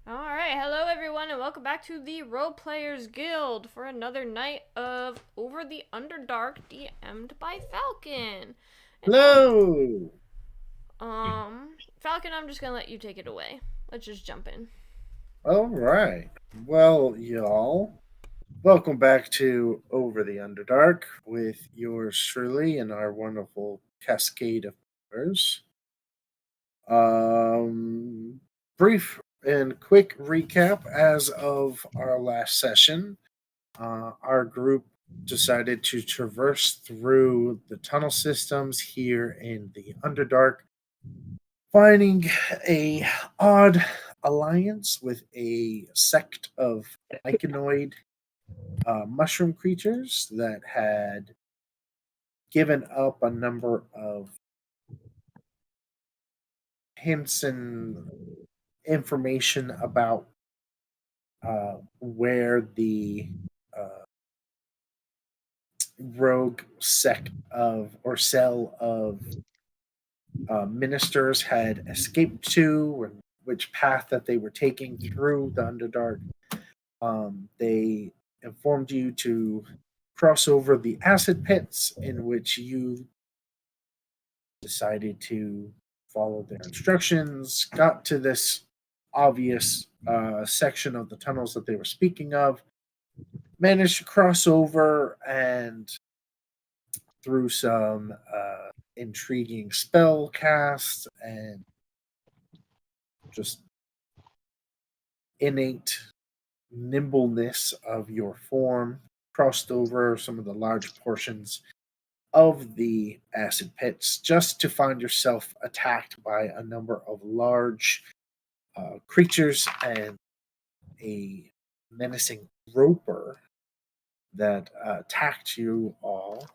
Alright, hello everyone, and welcome back to the Role Players Guild for another night of Over the Underdark, DM'd by Falcon. And Hello! Falcon, I'm just gonna let you take it away. Let's just jump in. Alright. Well, y'all, welcome back to Over the Underdark with yours truly and our wonderful cascade of members. Um, Brief and quick recap as of our last session. Our group decided to traverse through the tunnel systems here in the Underdark, finding a odd alliance with a sect of myconoid mushroom creatures that had given up a number of hints and information about where the uh, rogue sect of or cell of ministers had escaped to, and which path that they were taking through the Underdark. They informed you to cross over the acid pits, in which you decided to follow their instructions, got to this obvious section of the tunnels that they were speaking of, managed to cross over, and through some intriguing spell casts and just innate nimbleness of your form, crossed over some of the large portions of the acid pits just to find yourself attacked by a number of large creatures and a menacing roper that attacked you all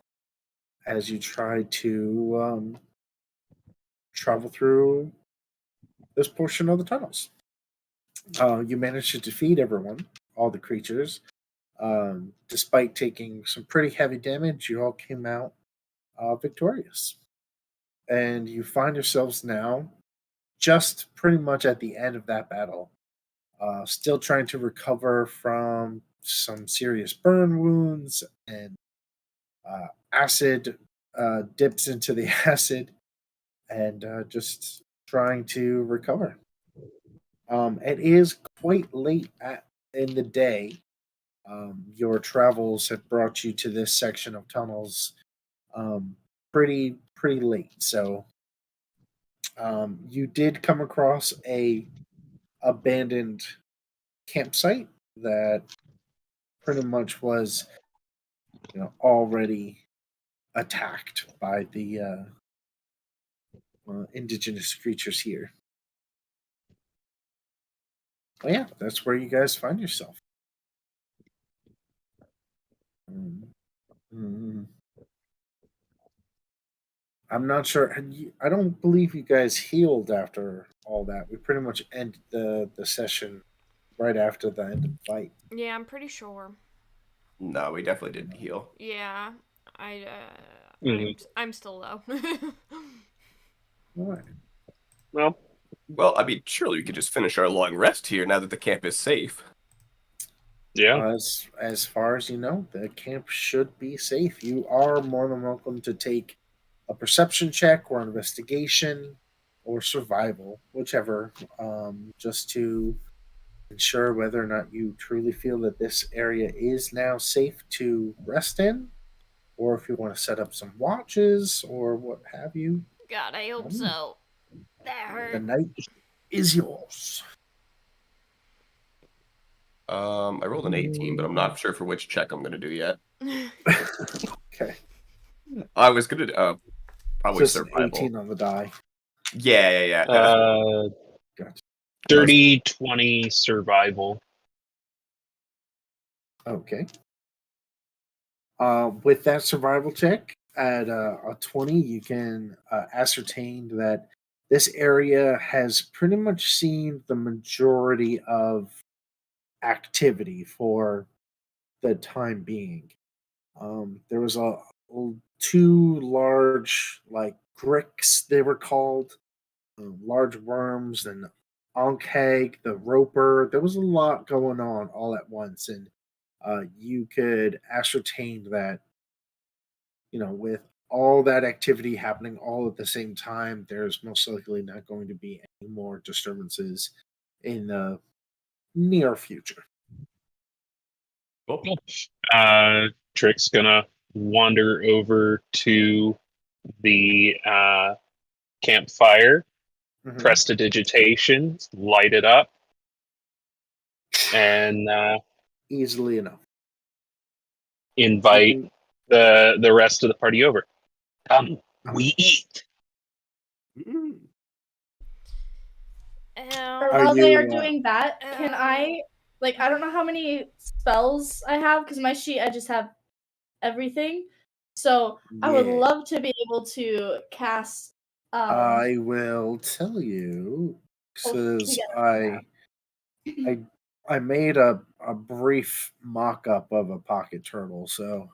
as you tried to travel through this portion of the tunnels. You managed to defeat everyone, all the creatures. Despite taking some pretty heavy damage, you all came out victorious. And you find yourselves now just pretty much at the end of that battle, still trying to recover from some serious burn wounds and acid dips into the acid, and just trying to recover. It is quite late in the day. Your travels have brought you to this section of tunnels pretty late. So you did come across a abandoned campsite that pretty much was already attacked by the indigenous creatures here. Well, yeah, that's where you guys find yourself. Mm. I'm not sure. I don't believe you guys healed after all that. We pretty much ended the session right after the end of the fight. Yeah, I'm pretty sure. No, we definitely didn't heal. Yeah, I Mhm. I'm still low. All right. Well, I mean, surely we could just finish our long rest here now that the camp is safe. yeah. As far as you know, the camp should be safe. You are more than welcome to take a perception check or investigation or survival, whichever, just to ensure whether or not you truly feel that this area is now safe to rest in, or if you want to set up some watches or what have you. God, I hope so. That The hurt. night is yours. I rolled an 18, but I'm not sure for which check I'm going to do yet. Okay. I was going to probably Just survival. 18 on the die. Yeah. Gotcha. Dirty 20 survival. Okay. With that survival check at a 20, you can ascertain that this area has pretty much seen the majority of activity for the time being. There was two large, like, gricks, they were called, large worms, and Ankheg, the roper. There was a lot going on all at once, and you could ascertain that, with all that activity happening all at the same time, there's most likely not going to be any more disturbances in the near future. Cool. Trick's gonna wander over to the campfire, Mhm. prestidigitation, light it up, and Easily enough. invite the rest of the party over. Come, we eat. Mm. Ow. While they are you, doing that, can I, I don't know how many spells I have, because my sheet, I just have everything. So I would Yeah. love to be able to cast. I will tell you, because I made a brief mock up of a pocket turtle, so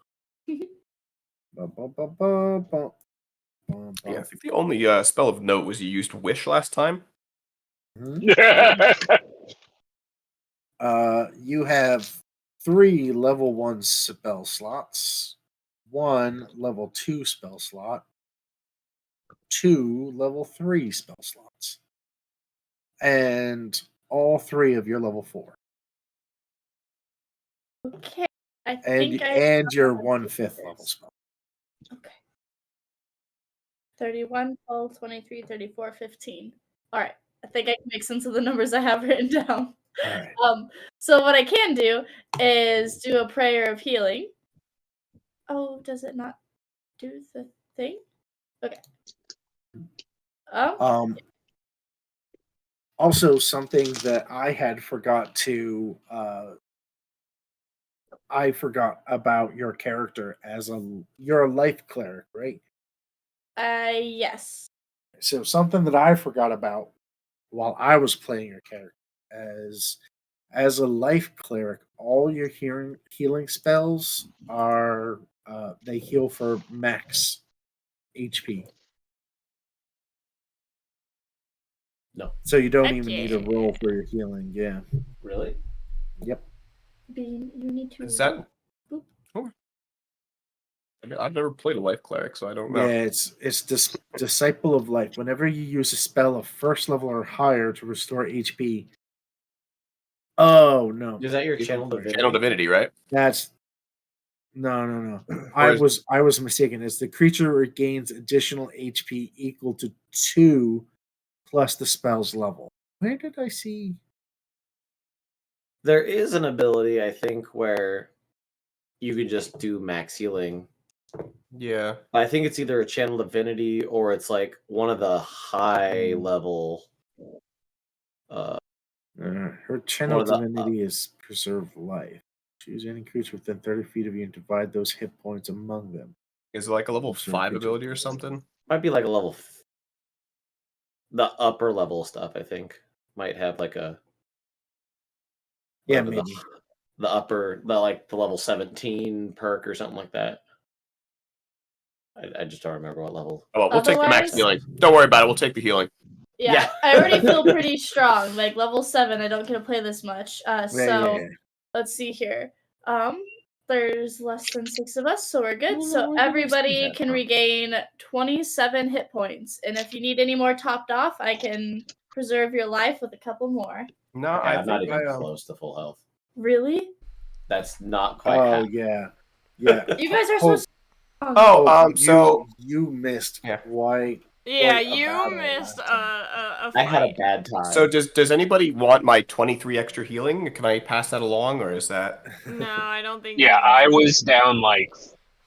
Ba-ba-ba-ba-ba. Yeah, I think the only spell of note was you used Wish last time. Mhm. You have 3 level 1 spell slots, 1 level 2 spell slot, 2 level 3 spell slots, and all 3 of your level 4. Okay. I And think and your 1/5 level spell. Okay. 31, 12, 23, 34, 15. All right. I think I can make sense of the numbers I have written down. All right. So what I can do is do a prayer of healing. Oh, does it not do the thing? Okay. Also, something that I had forgot to I forgot about your character you're a life cleric, right? Yes. So something that I forgot about while I was playing your character as a life cleric, all your healing spells are they heal for max HP. No. So you don't Heck even need a yeah. roll for your healing. Yeah. Really? Yep. Bean, you need to. Is that? Boop. I mean, I've never played a life cleric, so I don't know. Yeah, it's this disciple of life. Whenever you use a spell of first level or higher to restore HP. Oh no. Is that your channel divinity? Channel divinity, right? That's no. Or I was mistaken. It's the creature regains additional HP equal to 2 plus the spell's level. Where did I see? There is an ability, I think, where you can just do max healing. Yeah. I think it's either a channel divinity or it's like one of the high level. Her channel One of the- divinity is preserve life. Choose any creature within 30 feet of you and divide those hit points among them. Is it like a level Sure, 5 creature. ability or something? Might be like a level. The upper level stuff, I think, might have like a. Yeah, whatever maybe. the level 17 perk or something like that. I just don't remember what level. Oh, well, we'll take the max Otherwise- healing. Don't worry about it. We'll take the healing. Yeah, I already feel pretty strong. Like level 7, I don't get to play this much. Yeah. Let's see here. There's less than 6 of us, so we're good. Oh, So no, I didn't see everybody that can part. regain 27 hit points, and if you need any more topped off, I can preserve your life with a couple more. No, I'm not even I close to full health. Really? That's not quite Oh half. yeah. You guys are so Hope- strong. Oh, so you missed Yeah. quite Yeah, Quite a you battle missed last a I fight. had a bad time. so does anybody want my 23 extra healing? Can I pass that along, or is that? No, I don't think. Yeah, you I can. was down like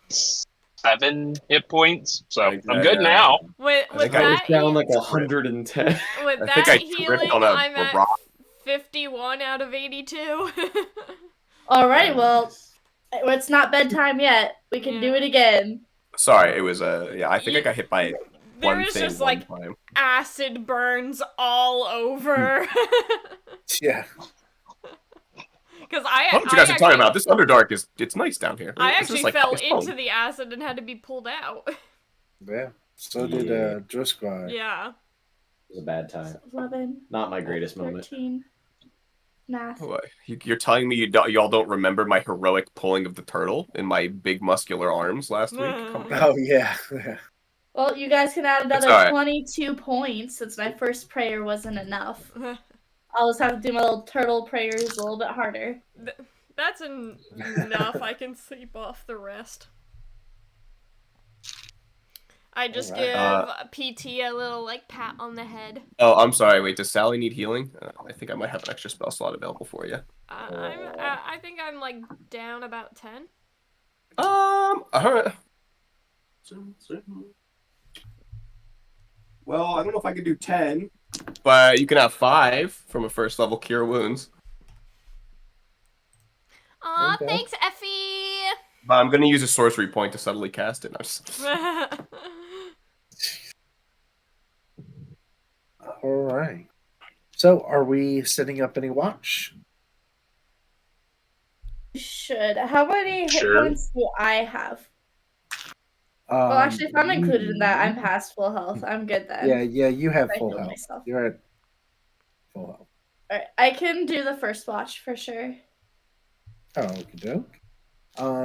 7 hit points, so I think I'm I, good now. With I think I was that down like heal- 110. with I think that I healing, tripped on I'm a at rock. 51 out of 82. All right, well, it's not bedtime yet. We can do Yeah. it again. Sorry, it was yeah. I think I You- got hit by there one is thing just one like time. acid burns all over. yeah. Because I, What you guys are talking about? This Underdark it's nice down here. I This is actually like fell nice home. into the acid and had to be pulled out. Yeah. So did Yeah. Driscoll. Yeah. It was a bad time. 11, Not my greatest moment. 13, math. What? You're telling me y'all don't remember my heroic pulling of the turtle in my big muscular arms last week? Come on. Oh yeah. Well, you guys can add It's another all right. 22 points since my first prayer wasn't enough. I'll just have to do my little turtle prayers a little bit harder. That's enough. I can sleep off the rest. I just Alright. give PT a little like pat on the head. Oh, I'm sorry. Wait, does Sally need healing? I think I might have an extra spell slot available for you. I think I'm like down about 10. All right. Well, I don't know if I could do 10, but you can have 5 from a first level cure wounds. Aw, Okay. thanks, Effie. But I'm gonna use a sorcery point to subtly cast it. I'm just... All right. So, are we setting up any watch? Should. How many hit Sure. points do I have? Well, actually, if I'm included in that, I'm you- past full health. I'm good then. yeah, you have I full heal health. myself. You're at full health. Alright, I can do the first watch for sure. Oh, okie doke.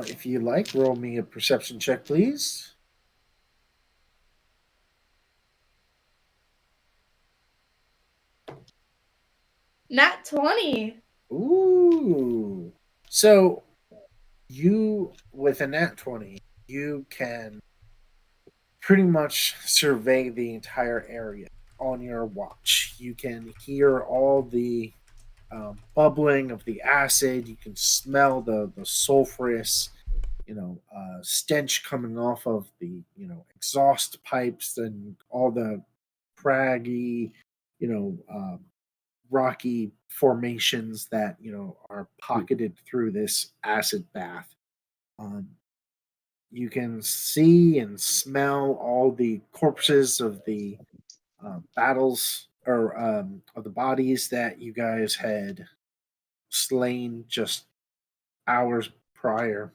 If you like, roll me a perception check, please. Nat 20. Ooh. So you, with a nat 20, you can pretty much survey the entire area on your watch. You can hear all the bubbling of the acid. You can smell the sulfurous, stench coming off of the exhaust pipes and all the craggy, you know, rocky formations that are pocketed through this acid bath. Um, you can see and smell all the corpses of the battles or of the bodies that you guys had slain just hours prior.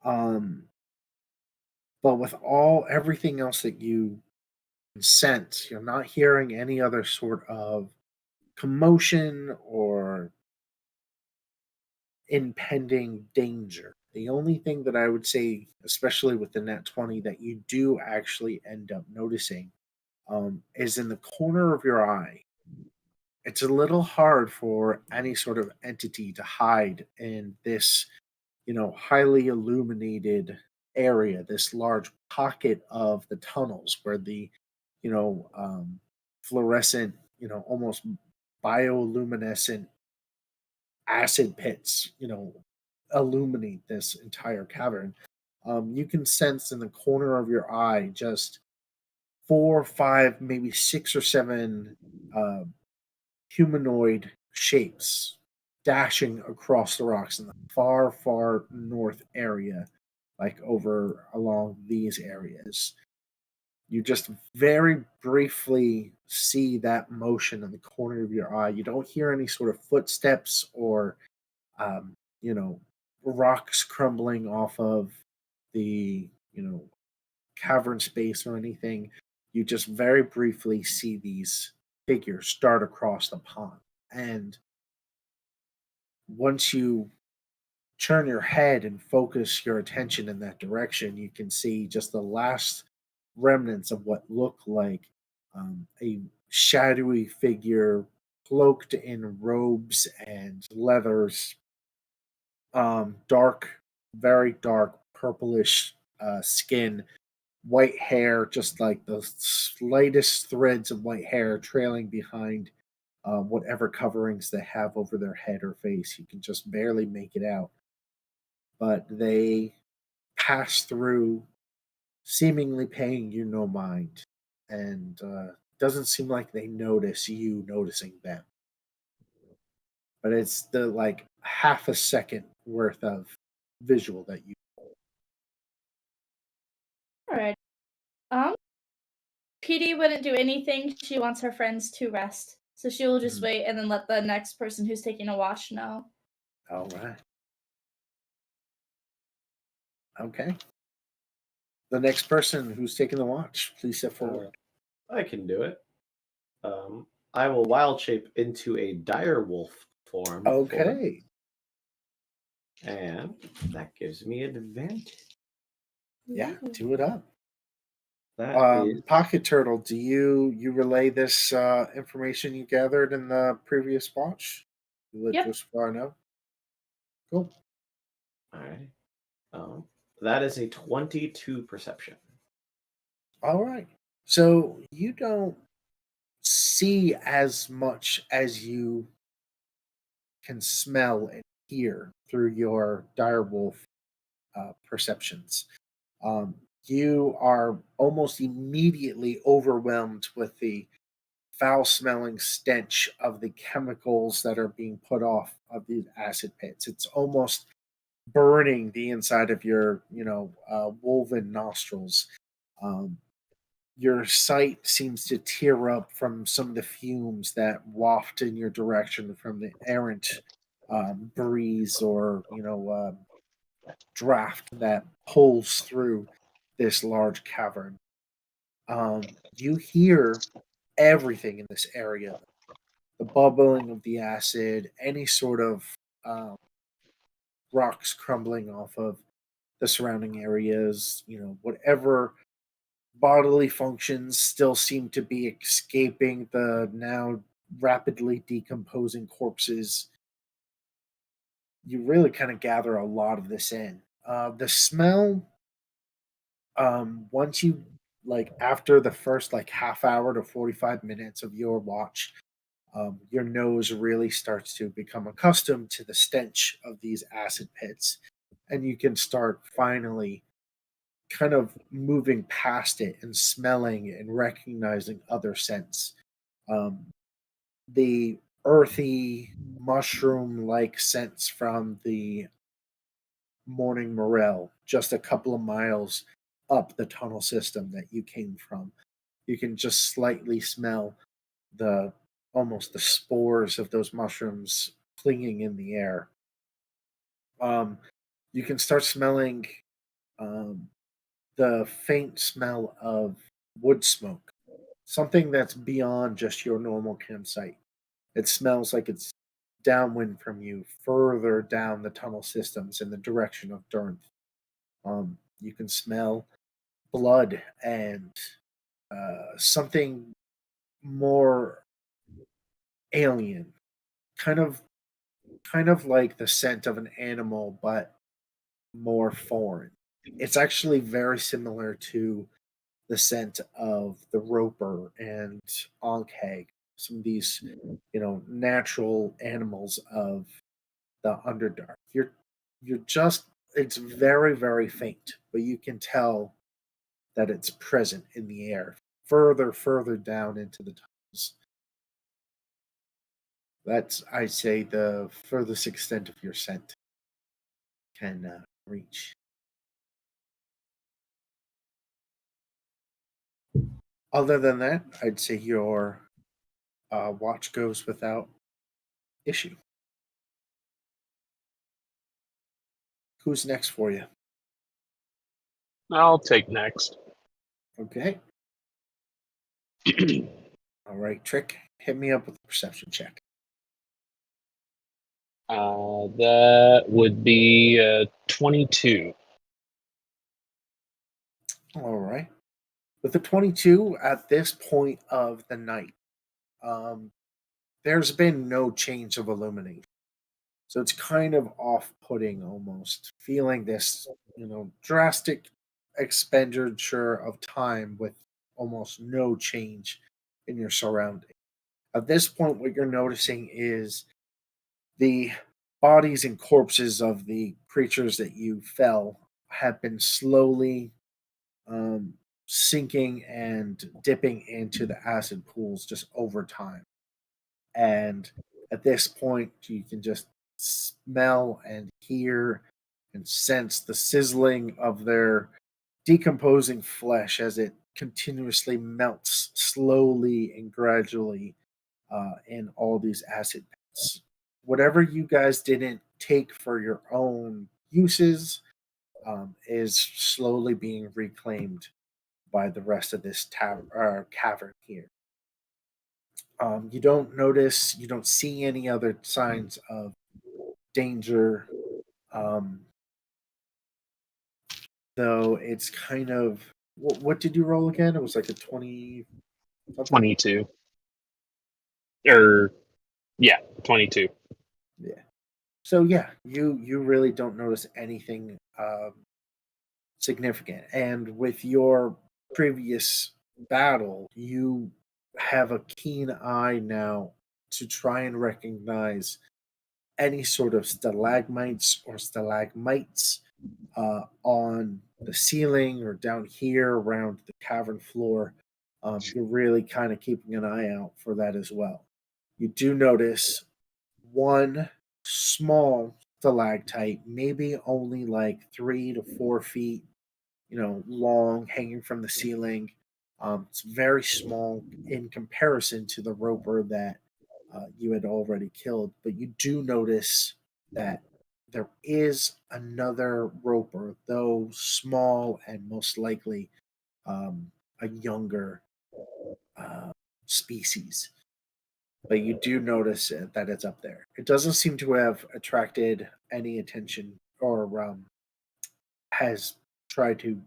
Um, but with everything else that you can sense, you're not hearing any other sort of commotion or impending danger. The only thing that I would say, especially with the net 20, that you do actually end up noticing is in the corner of your eye. It's a little hard for any sort of entity to hide in this, highly illuminated area, this large pocket of the tunnels where the, fluorescent, almost bioluminescent acid pits, illuminate this entire cavern. You can sense in the corner of your eye just 4, 5, maybe 6 or 7 uh, humanoid shapes dashing across the rocks in the far, far north area, like over along these areas. You just very briefly see that motion in the corner of your eye. You don't hear any sort of footsteps or um, you know, rocks crumbling off of the, cavern space or anything. You just very briefly see these figures start across the pond. And once you turn your head and focus your attention in that direction, you can see just the last remnants of what look like a shadowy figure cloaked in robes and leathers, dark, very dark, purplish skin, white hair, just like the slightest threads of white hair trailing behind whatever coverings they have over their head or face. You can just barely make it out. But they pass through, seemingly paying you no mind, and doesn't seem like they notice you noticing them. But it's the like half a second worth of visual that you. Alright. Um, PD wouldn't do anything. She wants her friends to rest. So she will just Mhm. wait and then let the next person who's taking a watch know. All right. Okay. The next person who's taking the watch, please step forward. I can do it. I will wild shape into a dire wolf form. Okay. And that gives me advantage. Yeah, do it up. That is Pocket Turtle, do you relay this information you gathered in the previous watch? You let Yep. Joshua know. Cool. all right. That is a 22 perception. All right. So you don't see as much as you can smell and hear through your direwolf perceptions. You are almost immediately overwhelmed with the foul smelling stench of the chemicals that are being put off of these acid pits. It's almost burning the inside of your, woven nostrils. Um, your sight seems to tear up from some of the fumes that waft in your direction from the errant breeze or draft that pulls through this large cavern. You hear everything in this area: the bubbling of the acid, any sort of um, rocks crumbling off of the surrounding areas, whatever bodily functions still seem to be escaping the now rapidly decomposing corpses. You really kind of gather a lot of this in. The smell, once you like after the first like half hour to 45 minutes of your watch, your nose really starts to become accustomed to the stench of these acid pits, and you can start finally kind of moving past it and smelling and recognizing other scents. Um, the earthy mushroom like scents from the morning morel just a couple of miles up the tunnel system that you came from. You can just slightly smell the almost the spores of those mushrooms clinging in the air. Um, you can start smelling um, the faint smell of wood smoke, something that's beyond just your normal campsite. It smells like it's downwind from you, further down the tunnel systems in the direction of Durnth. You can smell blood and something more alien, kind of kind of like the scent of an animal, but more foreign. It's actually very similar to the scent of the roper and Ankheg, some of these, natural animals of the Underdark. You're just it's very, very faint, but you can tell that it's present in the air, further down into the tunnels. That's, I say, the furthest extent of your scent can reach. Other than that, I'd say your watch goes without issue. Who's next for you? I'll take next. Okay. All right, Trick, hit me up with a perception check. That would be 22. All right. With the 22 at this point of the night, um, there's been no change of illumination. So it's kind of off putting almost, feeling this, drastic expenditure of time with almost no change in your surroundings. At this point, what you're noticing is the bodies and corpses of the creatures that you fell have been slowly um, sinking and dipping into the acid pools just over time. And at this point, you can just smell and hear and sense the sizzling of their decomposing flesh as it continuously melts slowly and gradually in all these acid pits. Whatever you guys didn't take for your own uses is slowly being reclaimed by the rest of this cavern here. You don't see any other signs of danger, um, though it's kind of. What did you roll again? It was like a 20 something? 22. Or, yeah, 22. Yeah. So, yeah, you really don't notice anything significant. And with your previous battle, you have a keen eye now to try and recognize any sort of stalagmites or stalagmites on the ceiling or down here around the cavern floor. You're really kind of keeping an eye out for that as well. You do notice one small stalactite, maybe only like 3 to 4 feet, long, hanging from the ceiling. It's very small in comparison to the roper that you had already killed, but you do notice that there is another roper, though small and most likely a younger species. But you do notice that it's up there. It doesn't seem to have attracted any attention or has tried to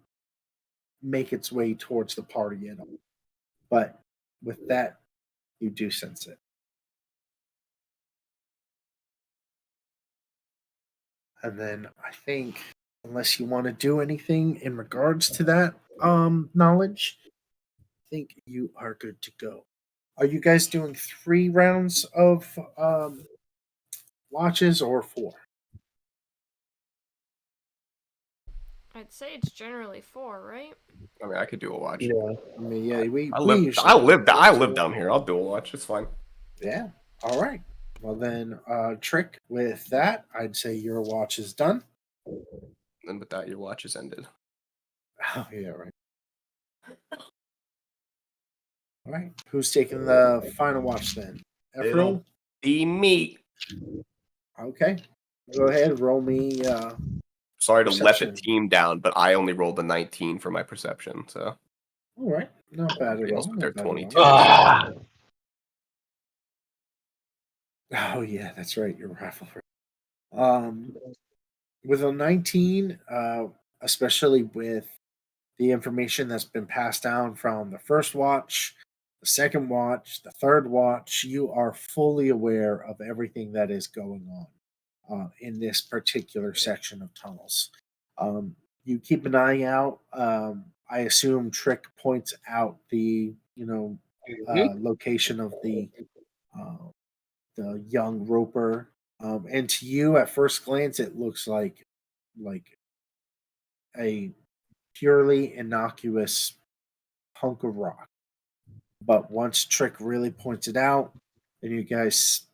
make its way towards the party at all. But with that, you do sense it. And then I think, unless you want to do anything in regards to that knowledge, I think you are good to go. Are you guys doing 3 rounds of watches or 4? I'd say it's generally 4, right? I mean, I could do a watch. Yeah. I mean, yeah, we I usually live down here. I'll do a watch. It's fine. Yeah. All right. Well then, Trick. With that, I'd say your watch is done. And with that, your watch is ended. Oh yeah, right. All right. Who's taking the final watch then? It'll Ephraim? be me. Okay. Go ahead. Roll me. Sorry to let the Perception. team down, but I only rolled a 19 for my perception. So All right. Not bad at Fails all. with their Not bad at 22. all. Ah, Oh yeah, that's right. Your rivalry. With a 19, especially with the information that's been passed down from the first watch, the second watch, the third watch, you are fully aware of everything that is going on in this particular section of tunnels. You keep an eye out. I assume Trick points out the location of uh, the young roper, and to you at first glance, it looks like a purely innocuous hunk of rock. But once Trick really points it out, then you guys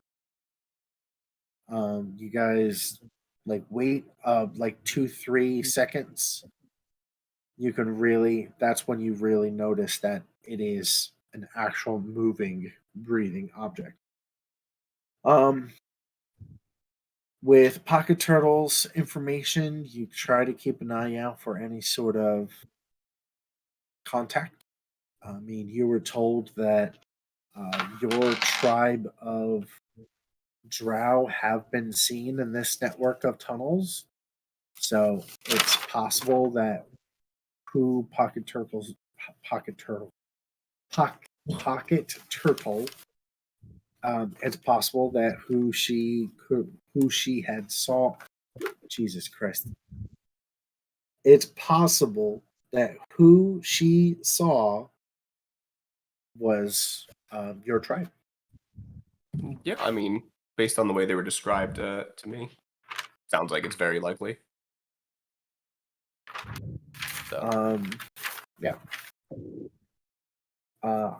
like wait like 2-3 seconds. You can really that's when you really notice that it is an actual moving, breathing object. Um, with Pocket Turtle's information, you try to keep an eye out for any sort of contact. I mean, you were told that your tribe of drow have been seen in this network of tunnels. So it's possible that who pocket turtle pocket turtle. It's possible that who she had saw. Jesus Christ! It's possible that who she saw was your tribe. yeah, I mean, based on the way they were described to me, sounds like it's very likely. So Yeah.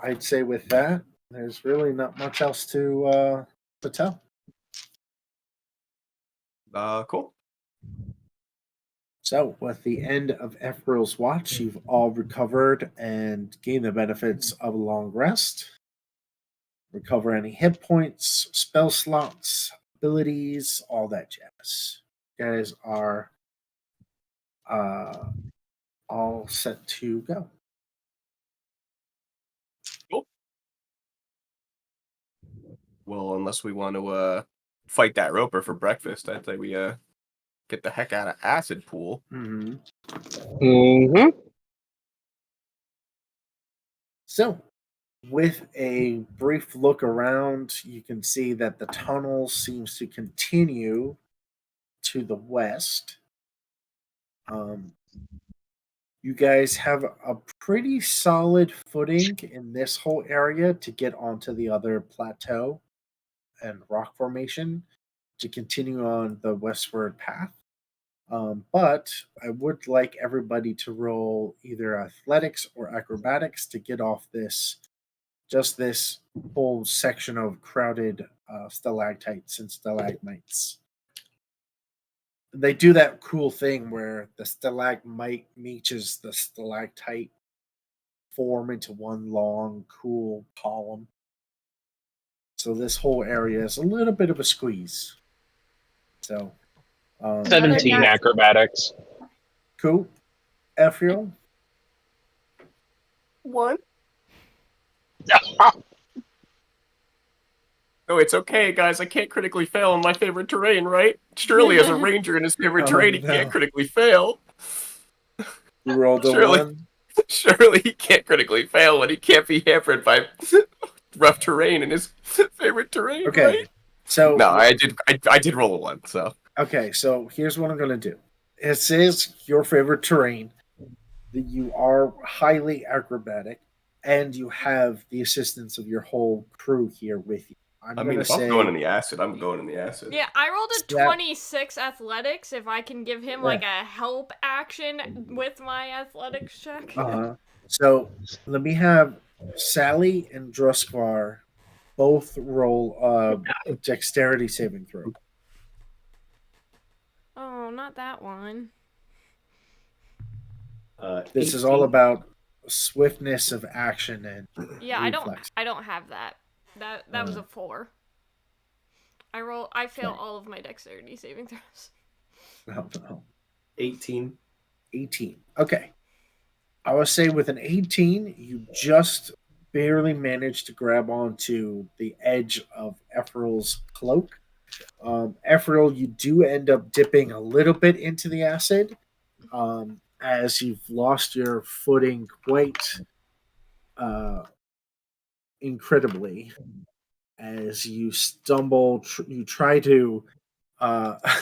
I'd say with that, there's really not much else to tell. Cool. So, with the end of Ephril's watch, you've all recovered and gained the benefits of a long rest. Recover any hit points, spell slots, abilities, all that jazz. You guys are all set to go. Cool. Well, unless we want to fight that roper for breakfast, I'd say we get the heck out of Acid Pool. Mm-hmm. mm-hmm. So, with a brief look around, you can see that the tunnel seems to continue to the west. You guys have a pretty solid footing in this whole area to get onto the other plateau and rock formation to continue on the westward path. But I would like everybody to roll either athletics or acrobatics to get off this whole section of crowded stalactites and stalagmites. They do that cool thing where the stalagmite meets the stalactite form into one long, cool column. So this whole area is a little bit of a squeeze. So Another 17 nat- acrobatics. Cool. Ephriel? 1. No, it's okay, guys. I can't critically fail in my favorite terrain, right? Surely, as a ranger in his favorite Oh, terrain, he no. can't critically fail. You rolled a Surely. 1. Surely he can't critically fail when he can't be hampered by rough terrain in his favorite terrain, Okay. right? So No, I did roll a 1, so. okay, so here's what I'm gonna do. It is your favorite terrain. That you are highly acrobatic, and you have the assistance of your whole crew here with you. I'm I mean, gonna if I'm say going in the acid, I'm going in the acid. Yeah, I rolled a Yeah. 26 athletics. If I can give him like Yeah. a help action with my athletics check. So let me have Sally and Druskvar both roll dexterity saving throw. Oh, not that one. This is all 18. about swiftness of action and Yeah, reflex. I don't have that. That was a 4. I fail all of my dexterity saving throws. No. 18. 18. Okay. I would say with an 18, you just barely managed to grab onto the edge of Ephril's cloak. Ephriel, you do end up dipping a little bit into the acid as you've lost your footing quite incredibly. As you stumble, you try to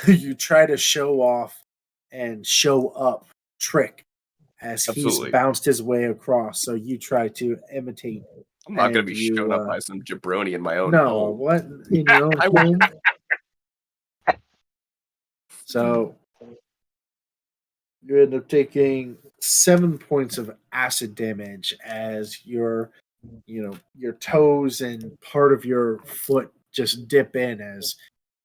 you try to show off and show up Trick as he's Absolutely. bounced his way across. So you try to imitate. I'm not going and to be you, shown up by some jabroni in my own No, home. what in your own I home? So you end up taking 7 points of acid damage as your toes and part of your foot just dip in as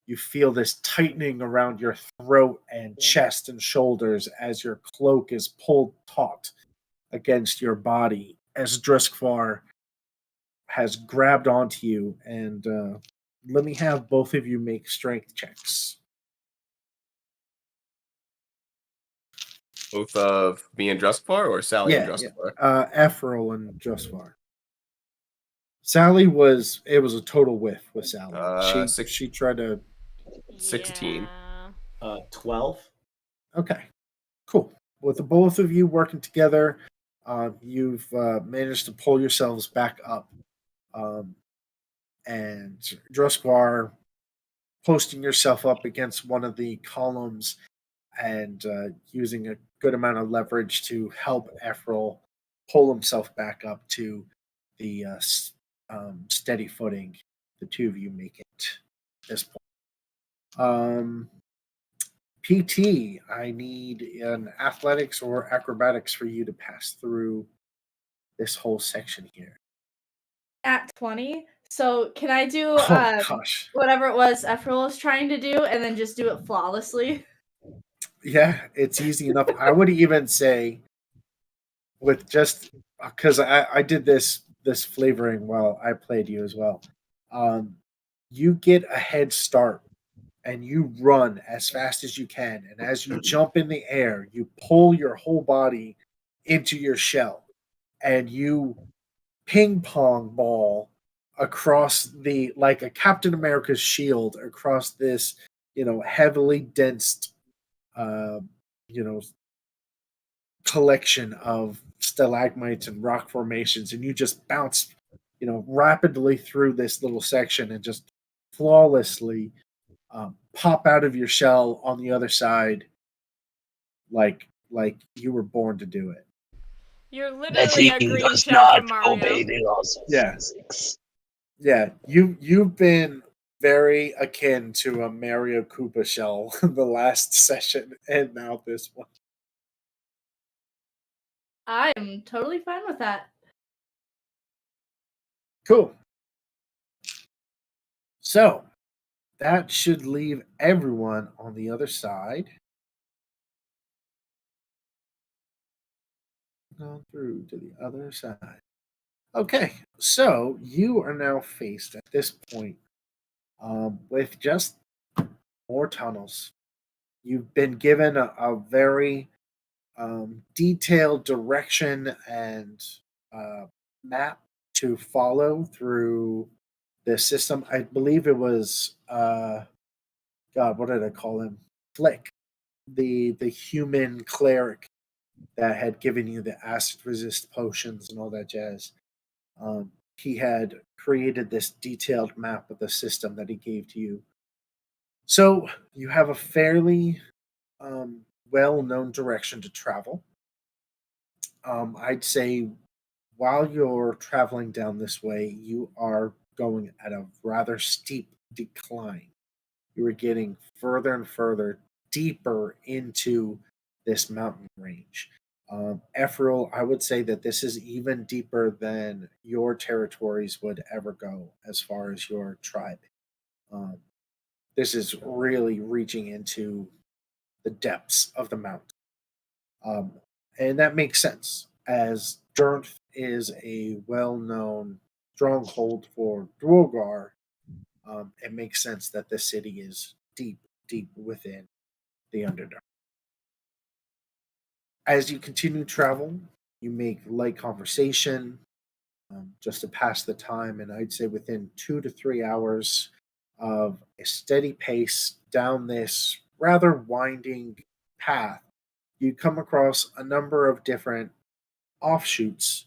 you feel this tightening around your throat and chest and shoulders as your cloak is pulled taut against your body as Druskvar has grabbed onto you. And let me have both of you make strength checks. Both of me and Druskvar or Sally and Druskvar? Ephriel and Druskvar. Sally was a total whiff with Sally. She tried to 16. Yeah. 12. Okay, cool. With the both of you working together, you've managed to pull yourselves back up. And Druskvar posting yourself up against one of the columns and using a good amount of leverage to help Ephriel pull himself back up to the steady footing. The two of you make it at this point. PT, I need an athletics or acrobatics for you to pass through this whole section here. At 20. So can I do Oh gosh. whatever it was Ephriel was trying to do and then just do it flawlessly? Yeah, it's easy enough. I would even say with just because I did this flavoring while I played you as well. You get a head start and you run as fast as you can. And as you jump in the air, you pull your whole body into your shell and you ping pong ball across the like a Captain America's shield across this, heavily dense, uh, you know, collection of stalagmites and rock formations, and you just bounce, rapidly through this little section and just flawlessly pop out of your shell on the other side, like you were born to do it. You're That literally a thing green does shell not from Mario. obey the laws of Yeah. physics. Yeah, you've been very akin to a Mario Koopa shell the last session, and now this one. I am totally fine with that. Cool. So that should leave everyone on the other side. Gone through to the other side. Okay, so you are now faced at this point with just more tunnels. you've been given a very detailed direction and map to follow through the system. I believe it was God, what did I call him? Flick, the human cleric that had given you the acid resist potions and all that jazz. He had created this detailed map of the system that he gave to you. So you have a fairly well known direction to travel. I'd say while you're traveling down this way, you are going at a rather steep decline. You are getting further and further deeper into this mountain range. Ephraim, I would say that this is even deeper than your territories would ever go as far as your tribe. Um, this is really reaching into the depths of the mountain. Um, and that makes sense, as Durnth is a well known stronghold for Drogar. It makes sense that the city is deep, deep within the Underdark. As you continue travel, you make light conversation just to pass the time, and I'd say within 2 to 3 hours of a steady pace down this rather winding path, you come across a number of different offshoots,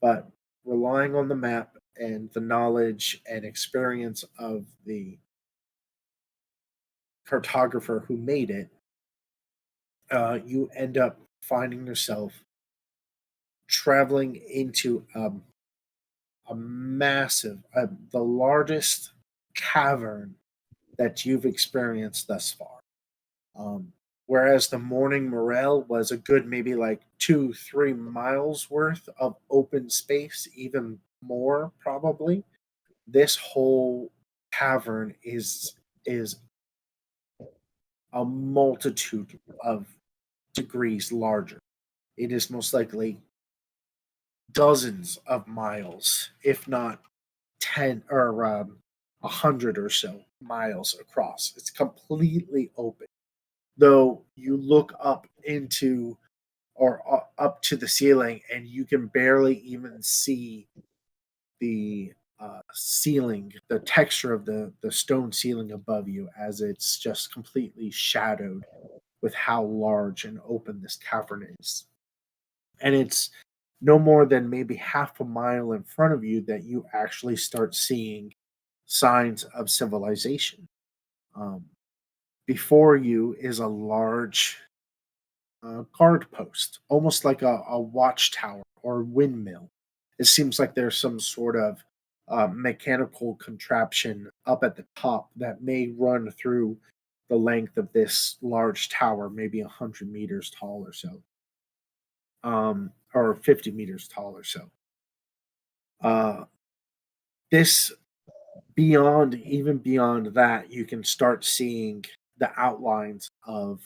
but relying on the map and the knowledge and experience of the cartographer who made it, you end up finding yourself traveling into a massive, the largest cavern that you've experienced thus far. Whereas the morning morale was a good maybe like 2-3 miles worth of open space, even more probably. This whole cavern is a multitude of degrees larger. It is most likely dozens of miles, if not 10 or 100 or so miles across. It's completely open. Though you look up into or up to the ceiling and you can barely even see the ceiling, the texture of the stone ceiling above you, as it's just completely shadowed with how large and open this cavern is. And it's no more than maybe half a mile in front of you that you actually start seeing signs of civilization. Um, Before you is a large guard post, almost like a watchtower or windmill. It seems like there's some sort of mechanical contraption up at the top that may run through the length of this large tower, maybe 100 meters tall or so, or 50 meters tall or so. Uh, this beyond, even beyond that, you can start seeing the outlines of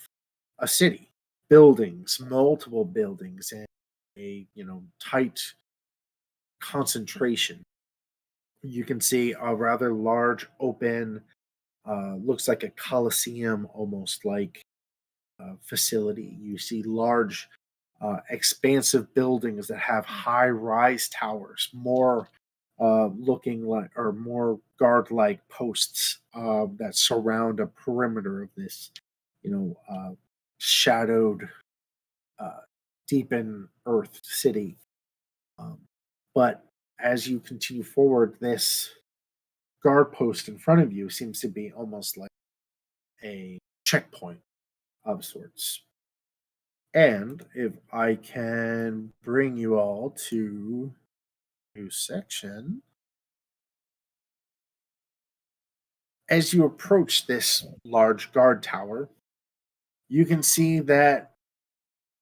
a city, buildings, multiple buildings, and a tight concentration. You can see a rather large open, looks like a coliseum, almost like facility. You see large, expansive buildings that have high rise towers, more looking like or more guard like posts that surround a perimeter of this, shadowed, uh, deep in earth city. Um, but as you continue forward, this guard post in front of you seems to be almost like a checkpoint of sorts. And if I can bring you all to a new section, as you approach this large guard tower, you can see that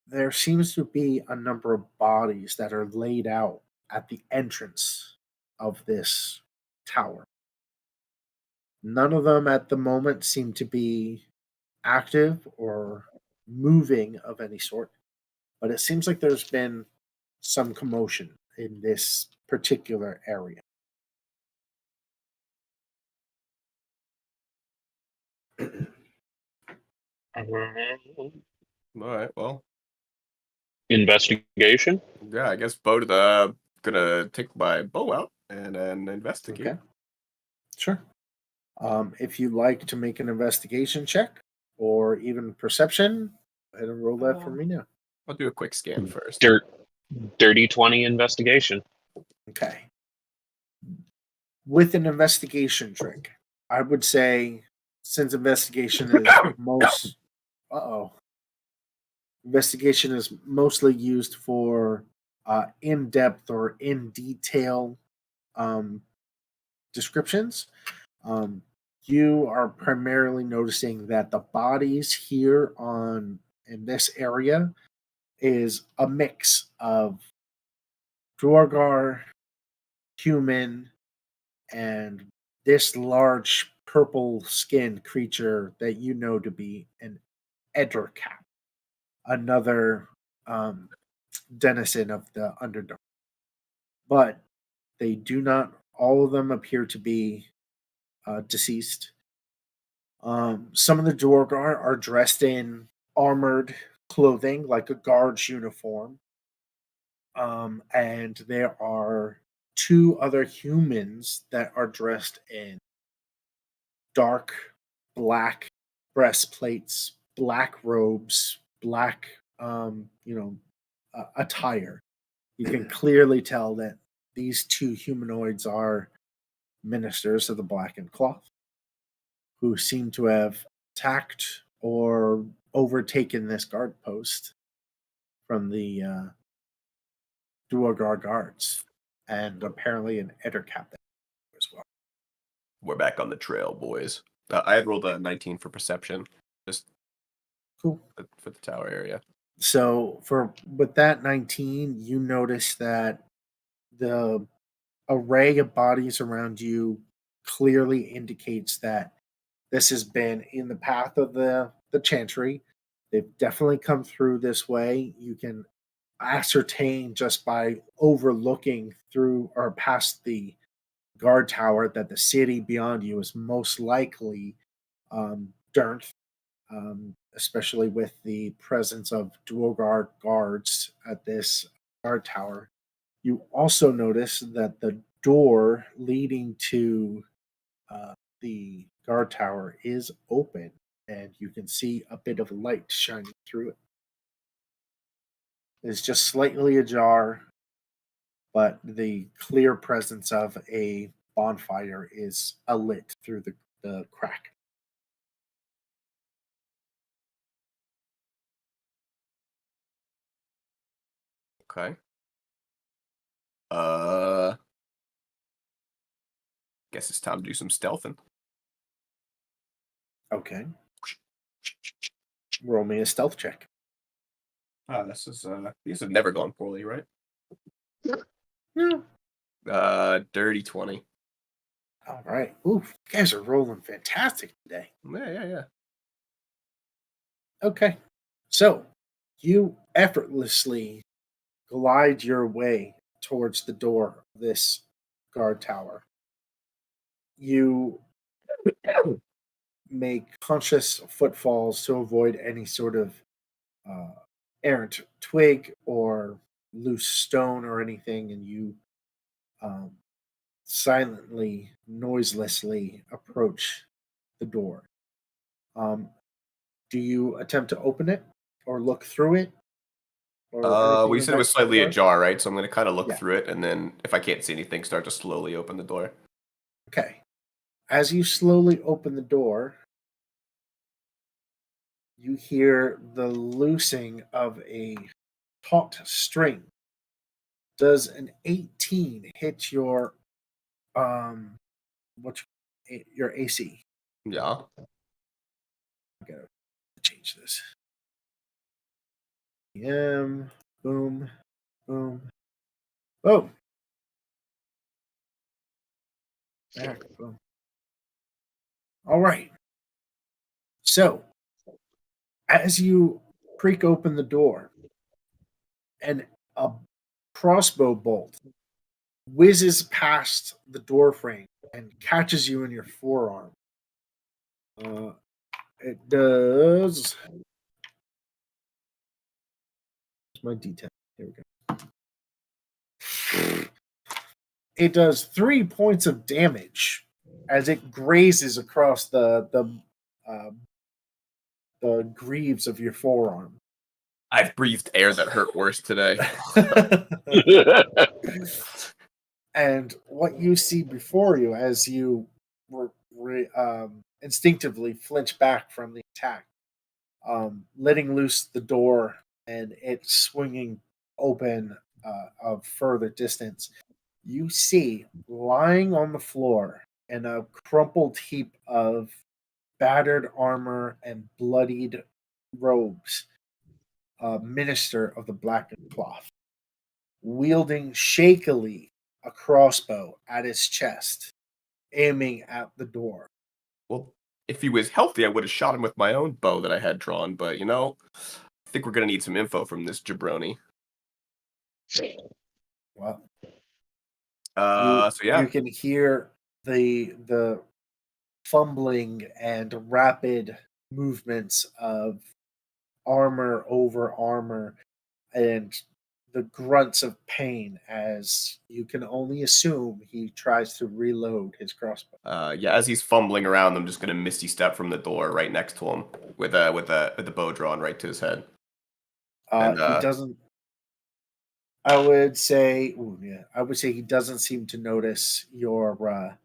there seems to be a number of bodies that are laid out at the entrance of this tower. None of them at the moment seem to be active or moving of any sort, but it seems like there's been some commotion in this particular area. All right. Well, Investigation. yeah. I guess both gonna take my bow out and then investigate. Okay. Sure. If you'd like to make an investigation check or even perception, go ahead and roll that for me now. I'll do a quick scan first. Dirty 20 investigation. Okay. With an investigation trick, I would say since investigation is most investigation is mostly used for in-depth or in detail um, descriptions. You are primarily noticing that the bodies here on in this area is a mix of Duergar, human, and this large purple skinned creature that you know to be an Underdark, another denizen of the Underdark. But they do not, all of them appear to be deceased. Some of the Duergar are dressed in armored clothing, like a guard's uniform. And there are two other humans that are dressed in dark black breastplates, black robes, black, attire. You can clearly tell that these two humanoids are ministers of the blackened cloth who seem to have attacked or overtaken this guard post from the Duergar guards, and apparently an Ettercap as well. We're back on the trail, boys. I had rolled a 19 for perception, just Cool. for the tower area. So with that 19, you notice that the array of bodies around you clearly indicates that this has been in the path of the chantry. They've definitely come through this way. You can ascertain just by overlooking through or past the guard tower that the city beyond you is most likely Dernth, especially with the presence of Duergar guards at this guard tower. You also notice that the door leading to the guard tower is open, and you can see a bit of light shining through it. It's just slightly ajar, but the clear presence of a bonfire is alit through the crack. Okay. Guess it's time to do some stealthing. Okay. Roll me a stealth check. These have never gone poorly, right? No. Dirty 20. All right. Ooh, you guys are rolling fantastic today. Yeah. Okay. So you effortlessly glide your way towards the door of this guard tower. You make conscious footfalls to avoid any sort of errant twig or loose stone or anything, and you silently, noiselessly approach the door. Do you attempt to open it or look through it? Or anything We of said it that was slightly sort? ajar, right? So I'm going to kind of look Yeah. through it, and then if I can't see anything, start to slowly open the door. Okay. As you slowly open the door, you hear the loosing of a taut string. Does an 18 hit your your AC? Yeah. I gotta change this. Boom, boom, boom. Back, boom. All right. So, as you creak open the door, and a crossbow bolt whizzes past the door frame and catches you in your forearm. It does. Where's my detail? Here we go. It does 3 points of damage as it grazes across the greaves of your forearm. I've breathed air that hurt worse today. And what you see before you as you instinctively flinch back from the attack, letting loose the door and it swinging open of further distance, you see lying on the floor in a crumpled heap of battered armor and bloodied robes, a minister of the blackened cloth, wielding shakily a crossbow at his chest, aiming at the door. Well, if he was healthy, I would have shot him with my own bow that I had drawn, but I think we're gonna need some info from this jabroni. Well, So yeah. you can hear the fumbling and rapid movements of armor over armor and the grunts of pain as you can only assume he tries to reload his crossbow. As he's fumbling around, I'm just gonna misty step from the door right next to him with the bow drawn right to his head. And, He doesn't. I would say he doesn't seem to notice your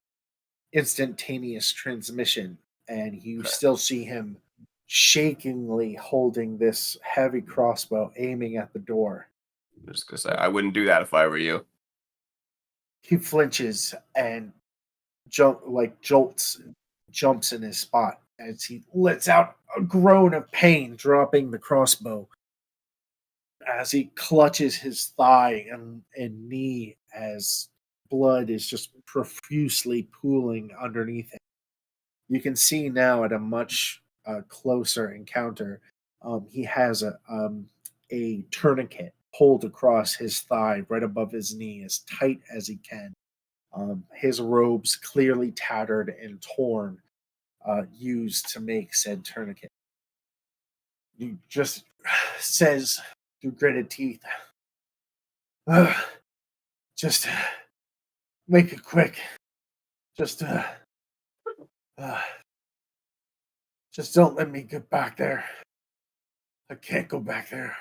instantaneous transmission, and you Okay. still see him shakingly holding this heavy crossbow, aiming at the door. I'm just gonna say I wouldn't do that if I were you. He flinches and jumps in his spot as he lets out a groan of pain, dropping the crossbow as he clutches his thigh and knee as blood is just profusely pooling underneath him. You can see now at a much closer encounter, he has a tourniquet pulled across his thigh right above his knee as tight as he can. His robes clearly tattered and torn, used to make said tourniquet. He just says through gritted teeth, just make it quick. Just don't let me get back there. I can't go back there.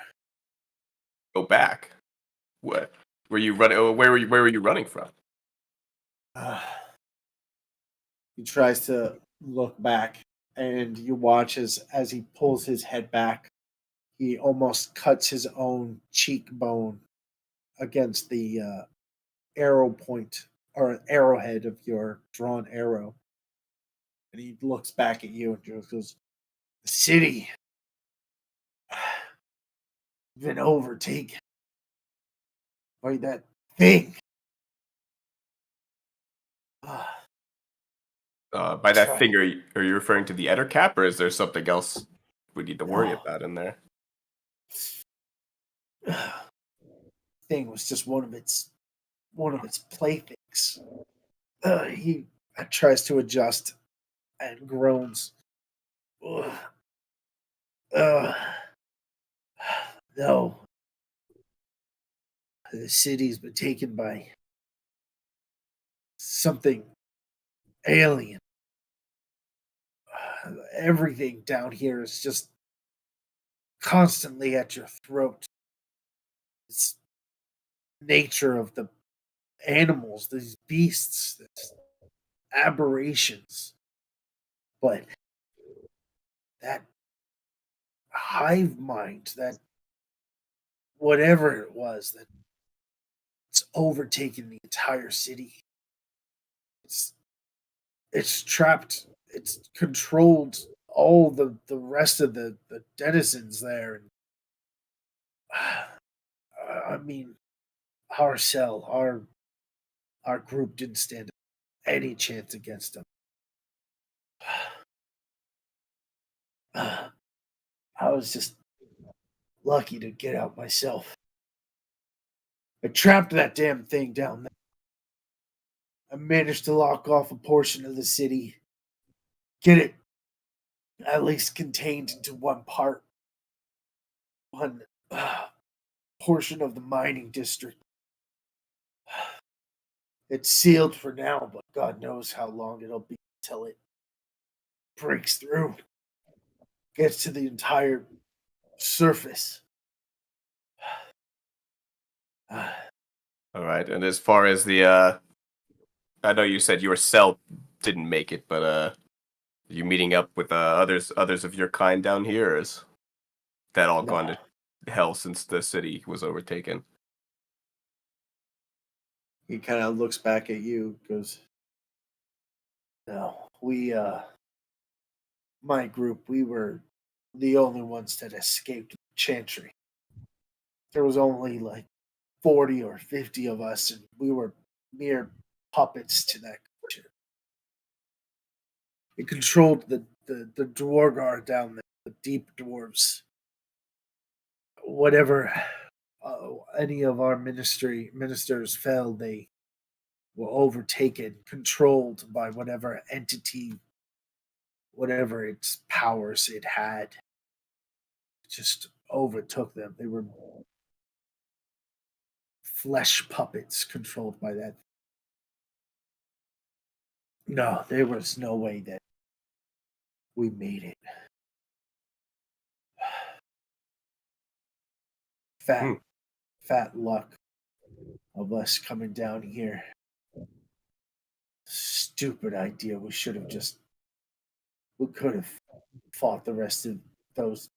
Go back. What? Were you running? Where were you running from? He tries to look back, and you watch as he pulls his head back. He almost cuts his own cheekbone against the arrow point or arrowhead of your drawn arrow. And he looks back at you and just goes, "The city been overtaken by that thing." By that thing, are you referring to the Ettercap, or is there something else we need to worry No. about in there? Thing was just one of its playthings. He tries to adjust and groans. Ugh. No. The city's been taken by something alien. Everything down here is just constantly at your throat. It's nature of the animals, these beasts, these aberrations. But that hive mind, that whatever it was, that it's overtaken the entire city. It's trapped, it's controlled all the rest of the denizens there. And I mean, our group didn't stand any chance against them. I was just lucky to get out myself. I trapped that damn thing down there. I managed to lock off a portion of the city, get it at least contained into one portion of the mining district. It's sealed for now, but God knows how long it'll be until it breaks through, gets to the entire surface. All right. And as far as the, I know you said your cell didn't make it, but you meeting up with others of your kind down here, or is that all gone to hell since the city was overtaken? He kind of looks back at you, goes, "No, my group, we were the only ones that escaped Chantry. There was only like 40 or 50 of us, and we were mere puppets to that creature. It controlled the Dwargar down there, the deep dwarves. Whatever any of our ministers fell, they were overtaken, controlled by whatever entity, whatever its powers it had. It just overtook them. They were flesh puppets controlled by that. No, there was no way that we made it. Fat luck of us coming down here. Stupid idea. We could have fought the rest of those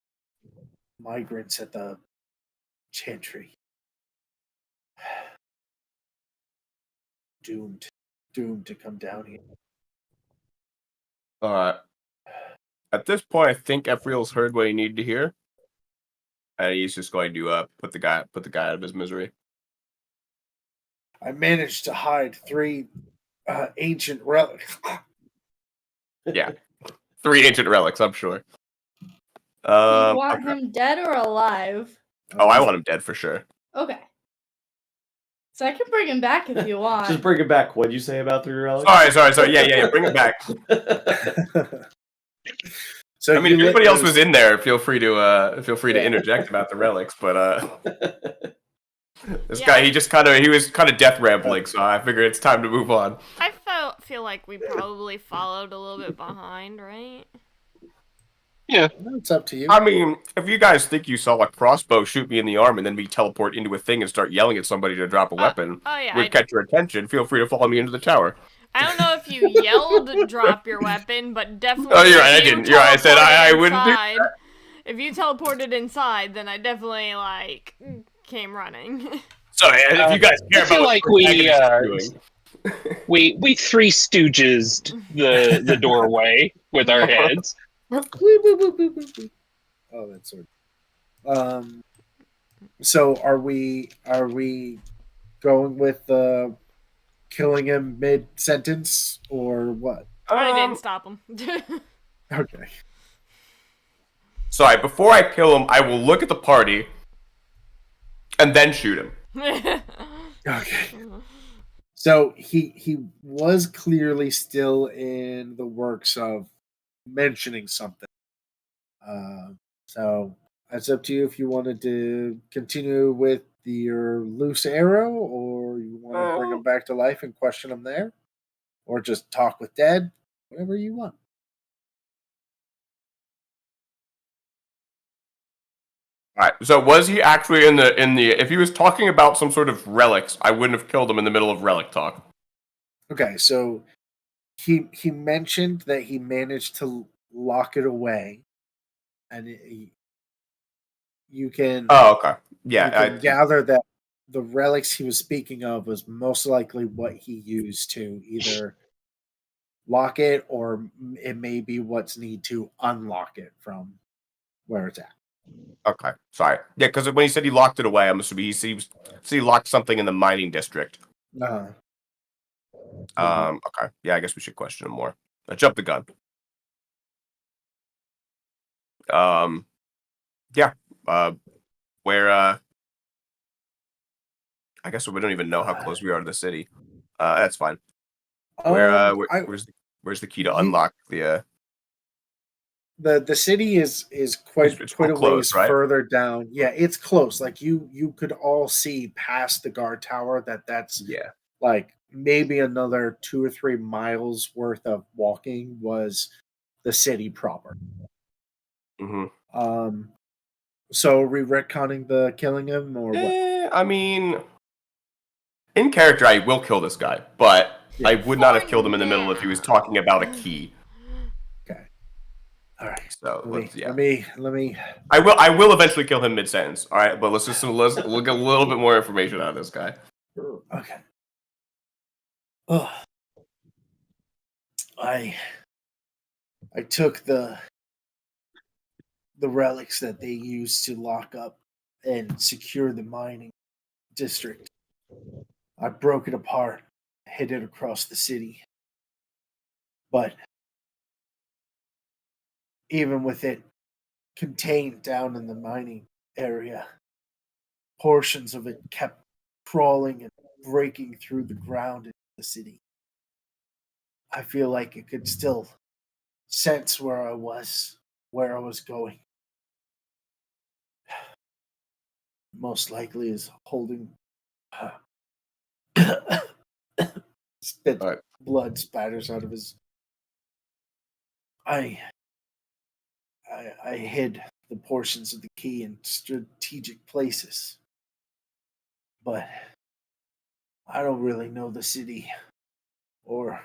migrants at the Chantry. Doomed to come down here. All right. At this point, I think Ephriel's heard what he needed to hear, and he's just going to put the guy out of his misery. I managed to hide 3 ancient relics. Yeah, 3 ancient relics, I'm sure. Do you want Okay. him dead or alive? Oh, I want him dead for sure. Okay. So I can bring him back if you want. Just bring it back. What'd you say about 3 relics? Sorry. Yeah. Bring him back. So I mean, if anybody else was in there, feel free to interject about the relics. But this guy, he was kind of death rambling, so I figured it's time to move on. I feel like we probably followed a little bit behind, right? Yeah. It's up to you. I mean, if you guys think you saw a crossbow shoot me in the arm and then me teleport into a thing and start yelling at somebody to drop a weapon, would catch your attention, feel free to follow me into the tower. I don't know if you yelled drop your weapon, but definitely. Oh, you're right, I didn't. You're right, I said I wouldn't do that. If you teleported inside, then I definitely, came running. So, if you guys care I feel about like we Three Stooges the doorway with our heads. Oh, that's sort of. So are we going with killing him mid sentence or what? I didn't stop him. Okay. Sorry, before I kill him, I will look at the party and then shoot him. Okay. So he was clearly still in the works of mentioning something. So it's up to you if you wanted to continue with your loose arrow, or you want to bring him back to life and question him there, or just talk with Dad. Whatever you want. All right. So was he actually in the? If he was talking about some sort of relics, I wouldn't have killed him in the middle of relic talk. Okay, so he mentioned that he managed to lock it away, and you can. Oh, okay. Yeah, you can gather that the relics he was speaking of was most likely what he used to either lock it, or it may be what's need to unlock it from where it's at. Okay, sorry. Yeah, because when he said he locked it away, I'm assuming he locked something in the mining district. Okay. Yeah, I guess we should question him more. I jumped the gun. Yeah. Where? I guess we don't even know how close we are to the city. That's fine. Where's the key to unlock the? The city is quite It's quite a close, ways right? further down. Yeah, it's close. Like you could all see past the guard tower that's Yeah. like maybe another 2 or 3 miles worth of walking was the city proper. Mm-hmm. So are we retconning the killing him or what? I mean, in character, I will kill this guy, but Yeah. I would not have For killed him in the middle if he was now. talking about a key. Okay. All right. So Let me. I will eventually kill him mid-sentence. All right, but let's look a little bit more information out of this guy. Okay. Oh, I took the relics that they used to lock up and secure the mining district. I broke it apart, hid it across the city. But even with it contained down in the mining area, portions of it kept crawling and breaking through the ground in the city. I feel like it could still sense where I was going. Most likely is holding spit All right. blood spatters out of his. I hid the portions of the key in strategic places, but I don't really know the city or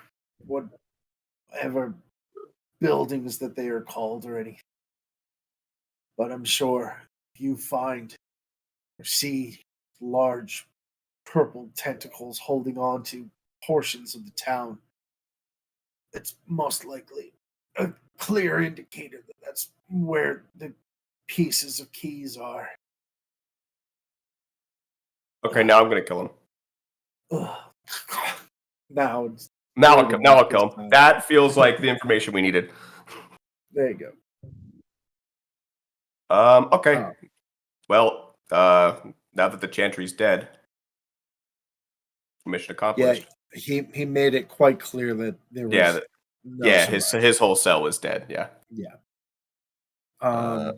whatever buildings that they are called or anything. But I'm sure if you find or see large purple tentacles holding on to portions of the town, it's most likely a clear indicator that that's where the pieces of keys are. Okay, now I'm gonna kill him. Ugh. Now it's Now really I'll not kill this him. time. That feels like the information we needed. There you go. Okay. Oh. Well, now that the Chantry's dead, mission Yeah, accomplished. he made it quite clear that there was Yeah, no yeah. survivor. His whole cell was dead. Yeah. Yeah. Uh,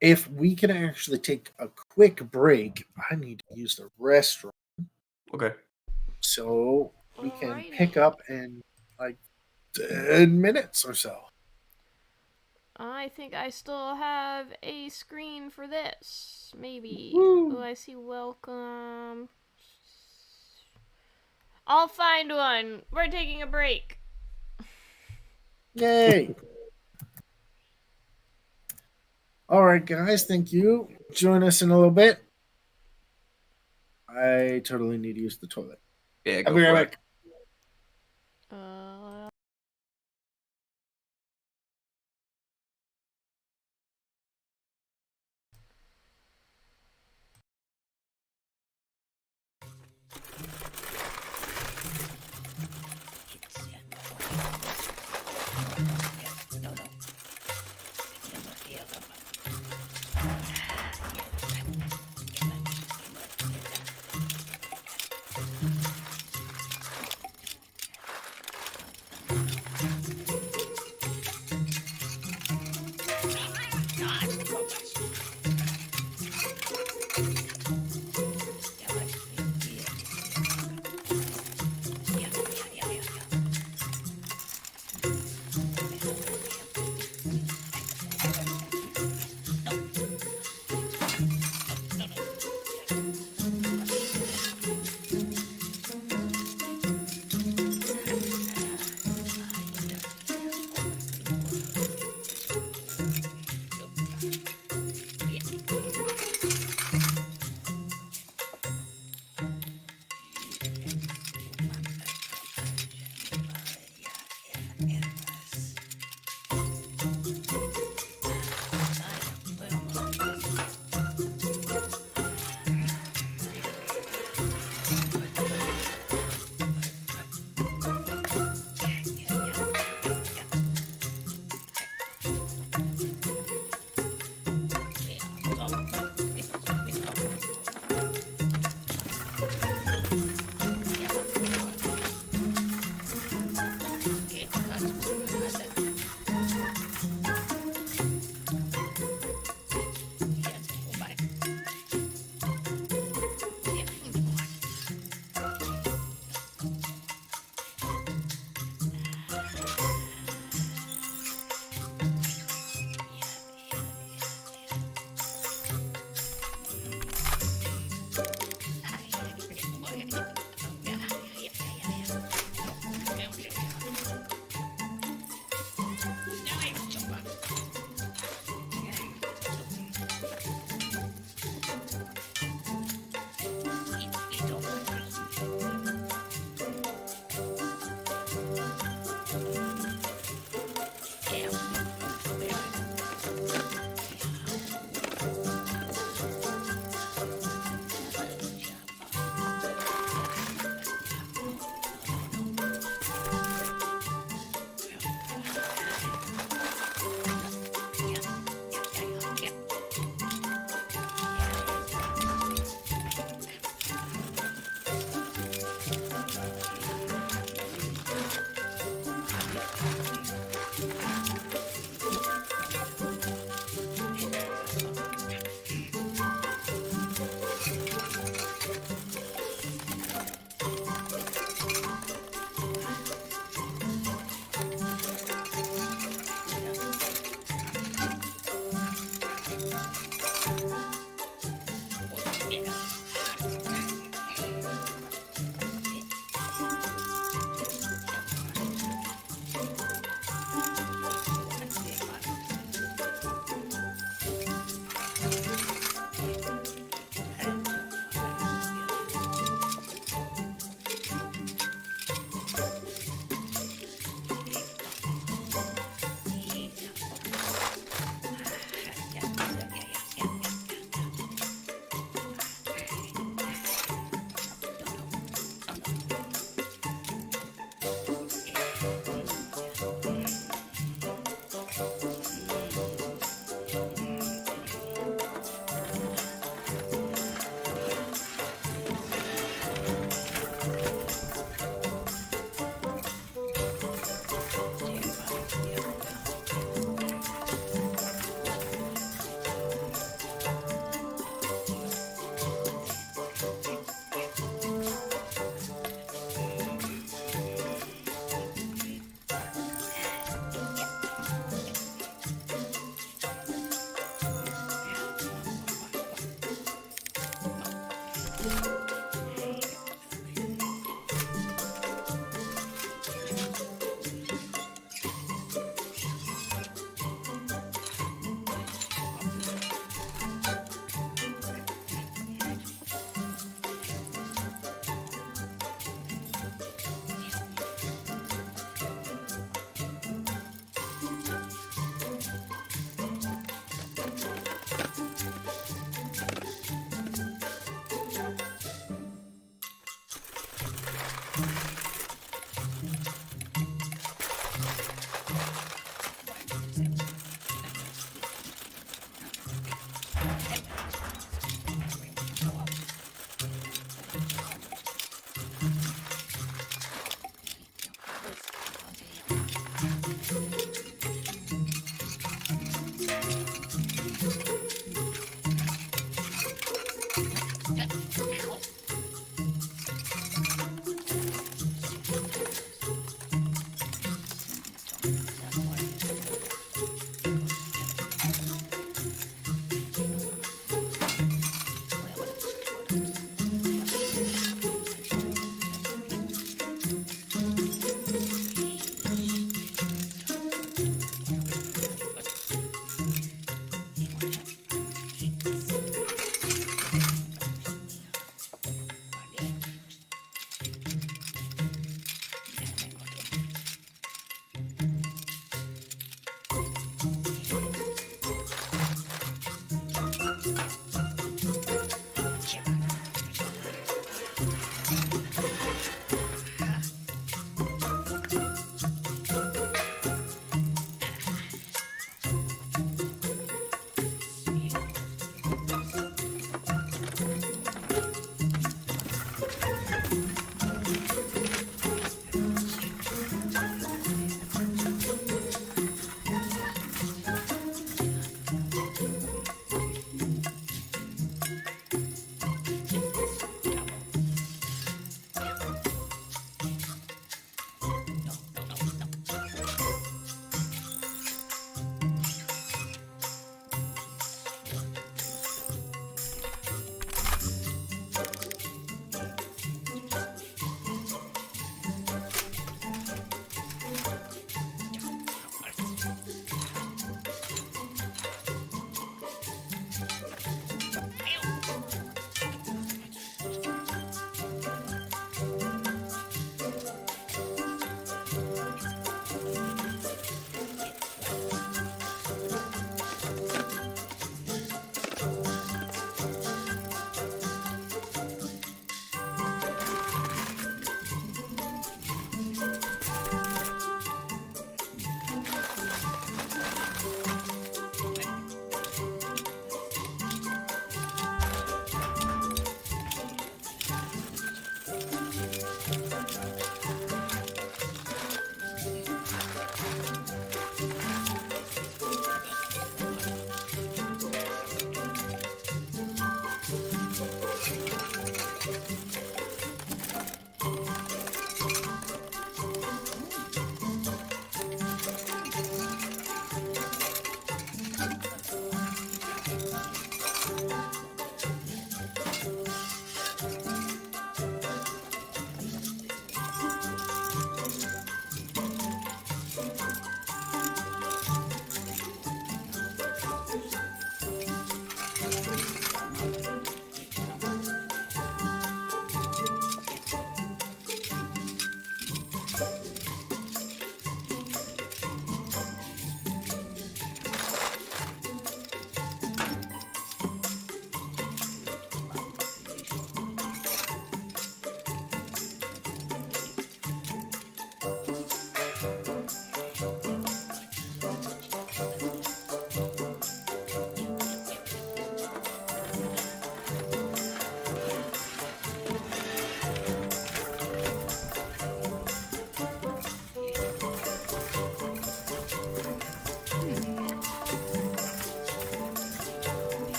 If we can actually take a quick break, I need to use the restroom. Okay. So we can Alrighty. pick up in like 10 minutes or so. I think I still have a screen for this. Maybe. Woo. Oh, I see welcome. I'll find one. We're taking a break. Yay! All right, guys, thank you. Join us in a little bit. I totally need to use the toilet. Yeah. I'll Go be for right it. back.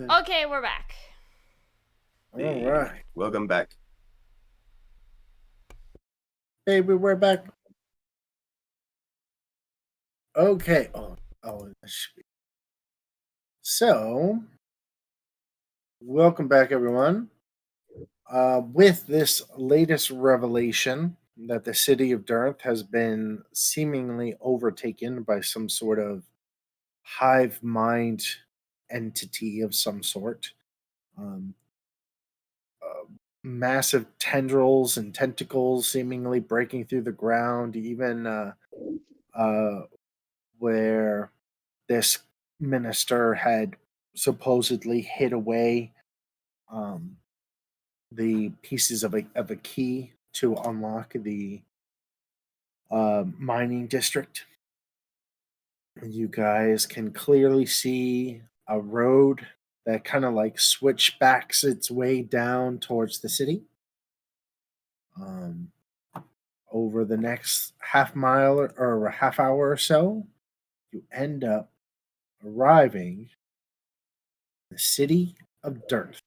Okay, we're back. All right. Welcome back. Baby, we're back. Okay. That should be. So, welcome back, everyone. With this latest revelation that the city of Darth has been seemingly overtaken by some sort of hive mind entity of some sort, um, massive tendrils and tentacles seemingly breaking through the ground, even where this minister had supposedly hid away um, the pieces of a key to unlock the mining district. You guys can clearly see a road that kind of like switchbacks its way down towards the city. Um, over the next half mile or a half hour or so, you end up arriving in the city of Darth.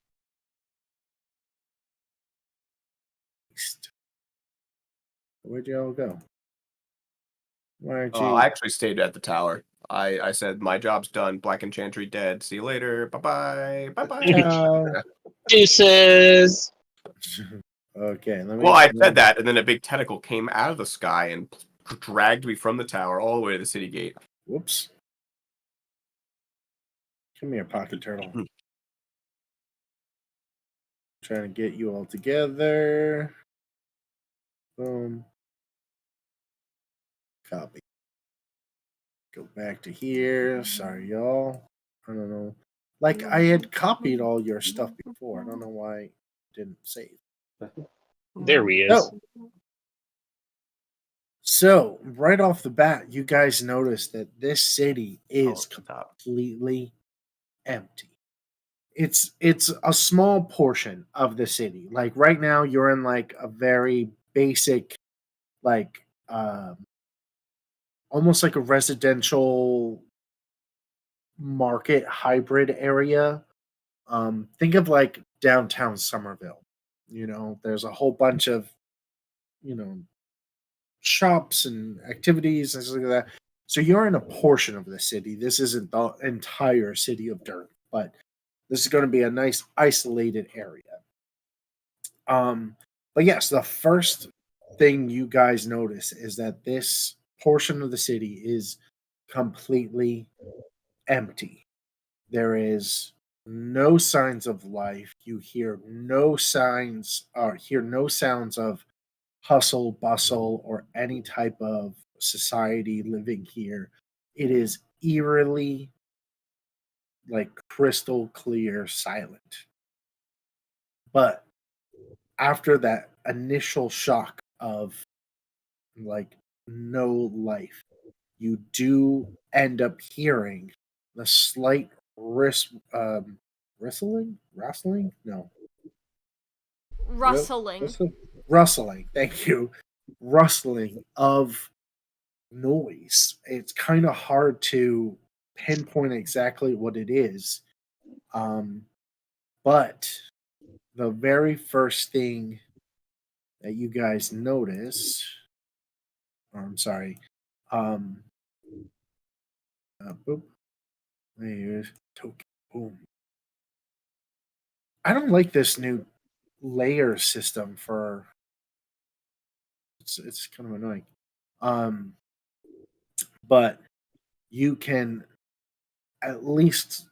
Where'd you all go? Why aren't you? I actually stayed at the tower. I said my job's done. Black Enchantry dead. See you later. Bye bye. Bye bye. Ciao. Deuces. Okay, let me. Well, I said that, and then a big tentacle came out of the sky and dragged me from the tower all the way to the city gate. Whoops. Come here, Pocket Turtle. Trying to get you all together. Boom. Copy. Go back to here. Sorry, y'all. I don't know. Like, I had copied all your stuff before. I don't know why it didn't save. There he is. So, right off the bat, you guys notice that this city is Oh, stop. completely empty. it's a small portion of the city. Like right now, you're in like a very basic, like almost like a residential market hybrid area. Think of like downtown Somerville. There's a whole bunch of you know shops and activities and stuff like that. So you're in a portion of the city. This isn't the entire city of Dirt, but this is going to be a nice isolated area. But yes, the first thing you guys notice is that this portion of the city is completely empty. There is no signs of life. You hear no sounds of hustle, bustle, or any type of society living here. It is eerily, like crystal clear, silent. But after that initial shock of like no life, you do end up hearing the slight rustling? No, Rustling. rustling. Thank you, rustling of noise. It's kind of hard to pinpoint exactly what it is, but the very first thing that you guys notice, or I'm sorry, um, boop, there's token, boom. I don't like this new layer system for. It's kind of annoying, um, but you can at least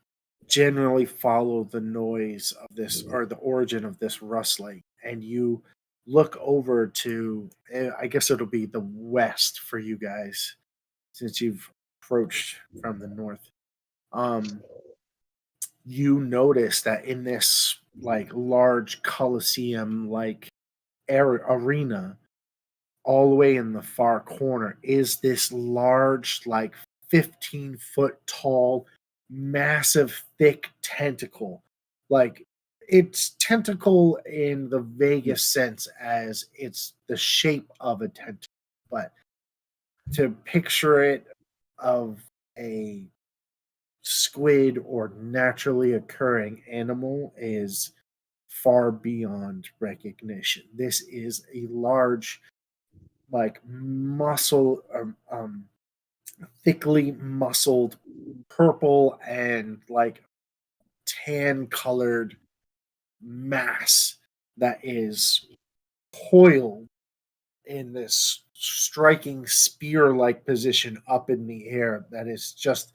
generally follow the noise of this or the origin of this rustling, and you look over to, I guess it'll be the west for you guys since you've approached from the north. um you notice that in this like large coliseum like arena, all the way in the far corner is this large, like 15-foot tall, massive, thick tentacle. Like it's tentacle in the vaguest sense as it's the shape of a tentacle, but to picture it of a squid or naturally occurring animal is far beyond recognition. This is a large, like thickly muscled, purple and like tan colored mass that is coiled in this striking spear like position up in the air that is just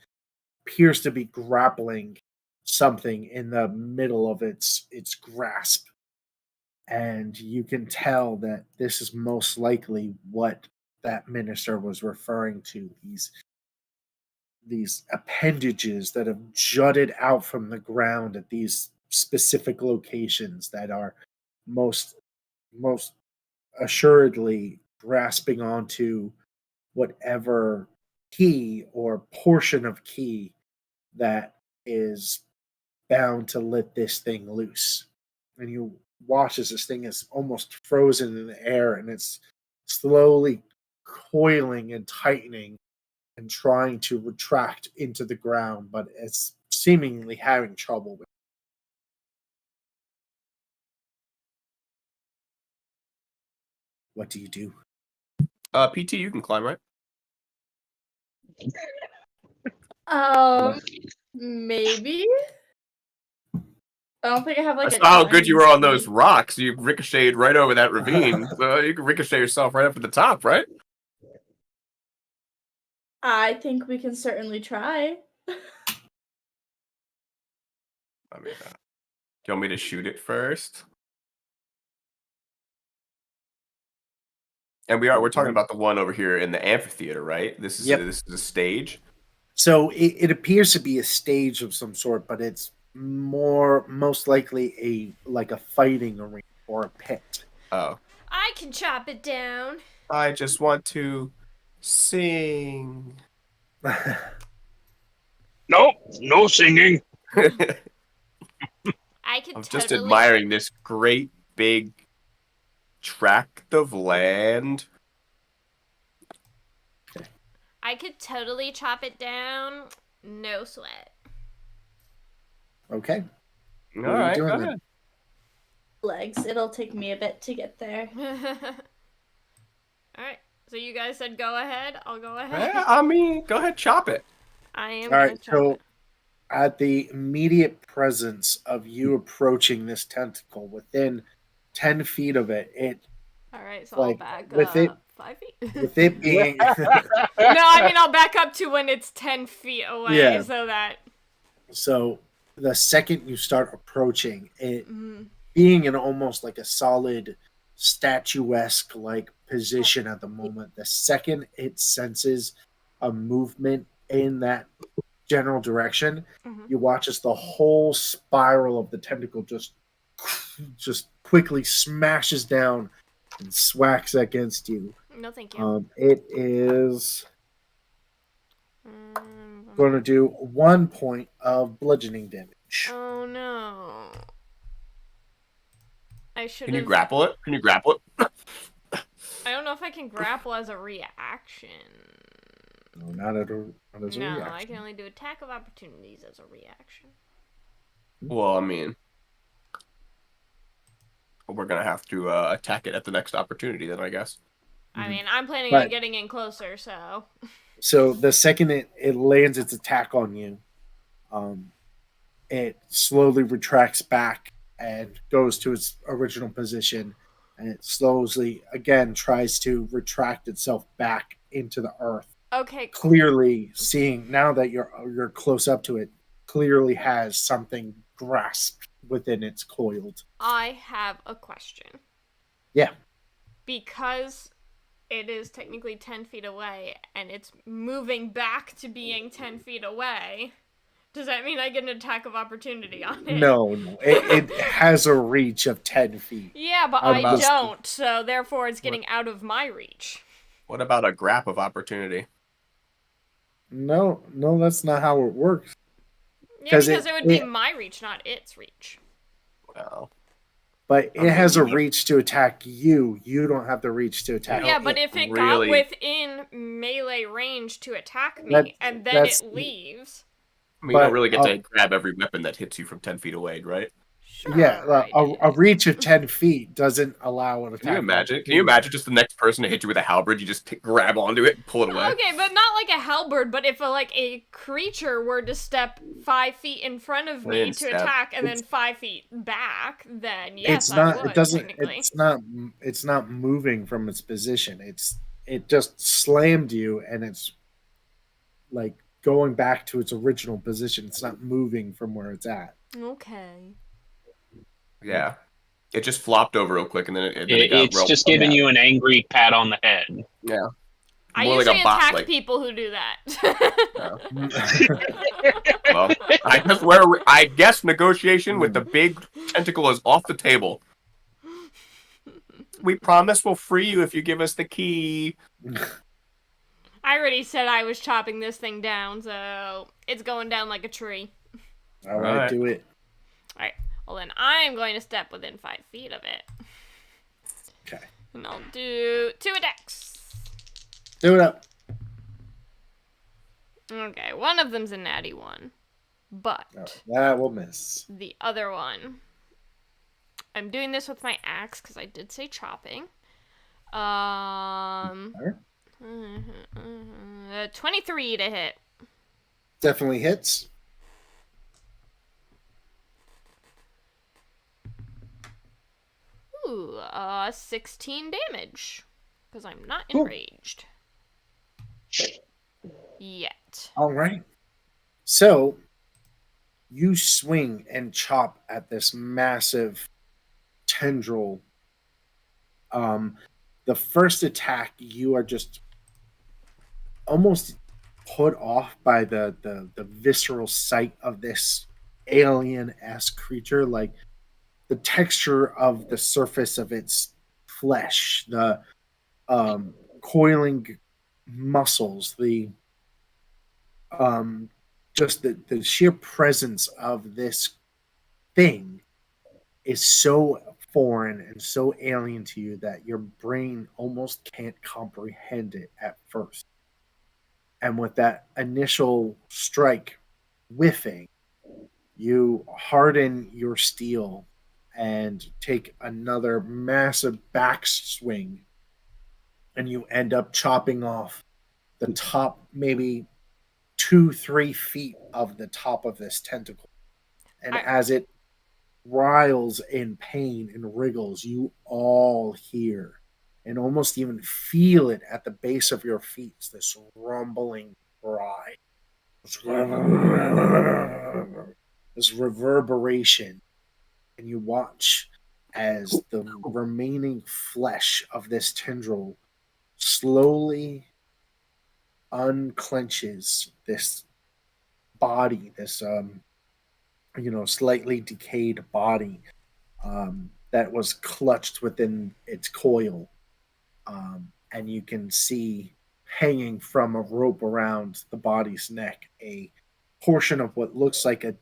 appears to be grappling something in the middle of its grasp. And you can tell that this is most likely what that minister was referring to, these appendages that have jutted out from the ground at these specific locations that are most assuredly grasping onto whatever key or portion of key that is bound to let this thing loose. And you watch as this thing is almost frozen in the air and it's slowly coiling and tightening and trying to retract into the ground, but it's seemingly having trouble with it. What do you do? PT, you can climb, right? Maybe. I don't think I have I like saw how good you were on those speed. rocks. You ricocheted right over that ravine. So you can ricochet yourself right up to the top, right? I think we can certainly try. I mean, do you want me to shoot it first? And we're talking about the one over here in the amphitheater, right? This is Yep. this is a stage. So it appears to be a stage of some sort, but it's most likely a fighting arena or a pit. Oh. I can chop it down. I just want to sing. Nope, no singing. I could I'm totally. just admiring this great big tract of land. I could totally chop it down. No sweat. Okay. All What are you right, doing go then? ahead. Legs. It'll take me a bit to get there. Alright. So you guys said go ahead. I'll go ahead. Yeah, I mean, go ahead, chop it. I am All gonna right. chop So, it. at the immediate presence of you approaching this tentacle, within 10 feet of it, Alright, so like, I'll back with it- up 5 feet. with it being No, I mean I'll back up to when it's 10 feet away, Yeah. so that. so the second you start approaching it, Mm, being in almost like a solid statuesque like position at the moment, the second it senses a movement in that general direction, mhm. you watch as the whole spiral of the tentacle just quickly smashes down and swacks against you. No, thank you. It is Mm, going to do 1 point of bludgeoning damage. Oh no. I should Can you have. grapple it? Can you grapple it? I don't know if I can grapple as a reaction. No, not as a No, I reaction. can only do attack of opportunities as a reaction. Well, I mean, we're gonna have to attack it at the next opportunity, then I guess. I mean, I'm planning But- on getting in closer, so. So the second it lands its attack on you, it slowly retracts back and goes to its original position, and it slowly again tries to retract itself back into the earth. Okay, Clearly seeing now that you're close up to it, clearly has something grasped within its coiled. I have a question. Yeah. Because it is technically 10 feet away and it's moving back to being 10 feet away, does that mean I get an attack of opportunity on it? No, it has a reach of 10 feet. Yeah, but Out I of this- don't, so therefore it's getting out of my reach. What about a grab of opportunity? No, that's not how it works. Yeah, 'Cause because it- it would be it- my reach, not its reach. Well, But it I has a mean, reach to attack you. You don't have the reach to attack Yeah, it. but if it really- got within melee range to attack me That- and then that's- it leaves. I mean, you But, don't really get to grab every weapon that hits you from 10 feet away, right? Sure. Yeah, I a did. reach of 10 feet doesn't allow an attack. Can you imagine? Can you imagine just the next person to hit you with a halberd, you just grab onto it and pull it away? Okay, but not like a halberd, but if a creature were to step 5 feet in front of me And to step. attack and then It's- 5 feet back, then yes, It's I not. would, It doesn't. technically. It's not moving from its position. It just slammed you, and it's like going back to its original position. It's not moving from where it's at. Okay. Yeah. It just flopped over real quick and then it got It's roped. just giving you an angry pat on the head. Yeah. I More like usually a bot, attack like- people who do that. Well, I guess negotiation with the big tentacle is off the table. We promise we'll free you if you give us the key. I already said I was chopping this thing down, so it's going down like a tree. All right, Alright. do it. Alright, well then I'm going to step within 5 feet of it. Okay, And I'll do 2 attacks. do it up. Okay, one of them's a natty 1. But All right, that will miss. the other one, I'm doing this with my axe because I did say chopping. 23 to hit. Definitely hits. Ooh, 16 damage. Because I'm not Cool. enraged. Yet. All right. So you swing and chop at this massive tendril. The first attack, you are just almost put off by the visceral sight of this alien-esque creature, like the texture of the surface of its flesh, the coiling muscles, the just the sheer presence of this thing is so foreign and so alien to you that your brain almost can't comprehend it at first. And with that initial strike whiffing, you harden your steel and take another massive backswing, and you end up chopping off the top, maybe 2-3 feet of the top of this tentacle. And I, as it writhes in pain and wriggles, you all hear and almost even feel it at the base of your feet, this rumbling cry, this reverberation. And you watch as the remaining flesh of this tendril slowly unclenches this body, this slightly decayed body that was clutched within its coil, and you can see hanging from a rope around the body's neck a portion of what looks like a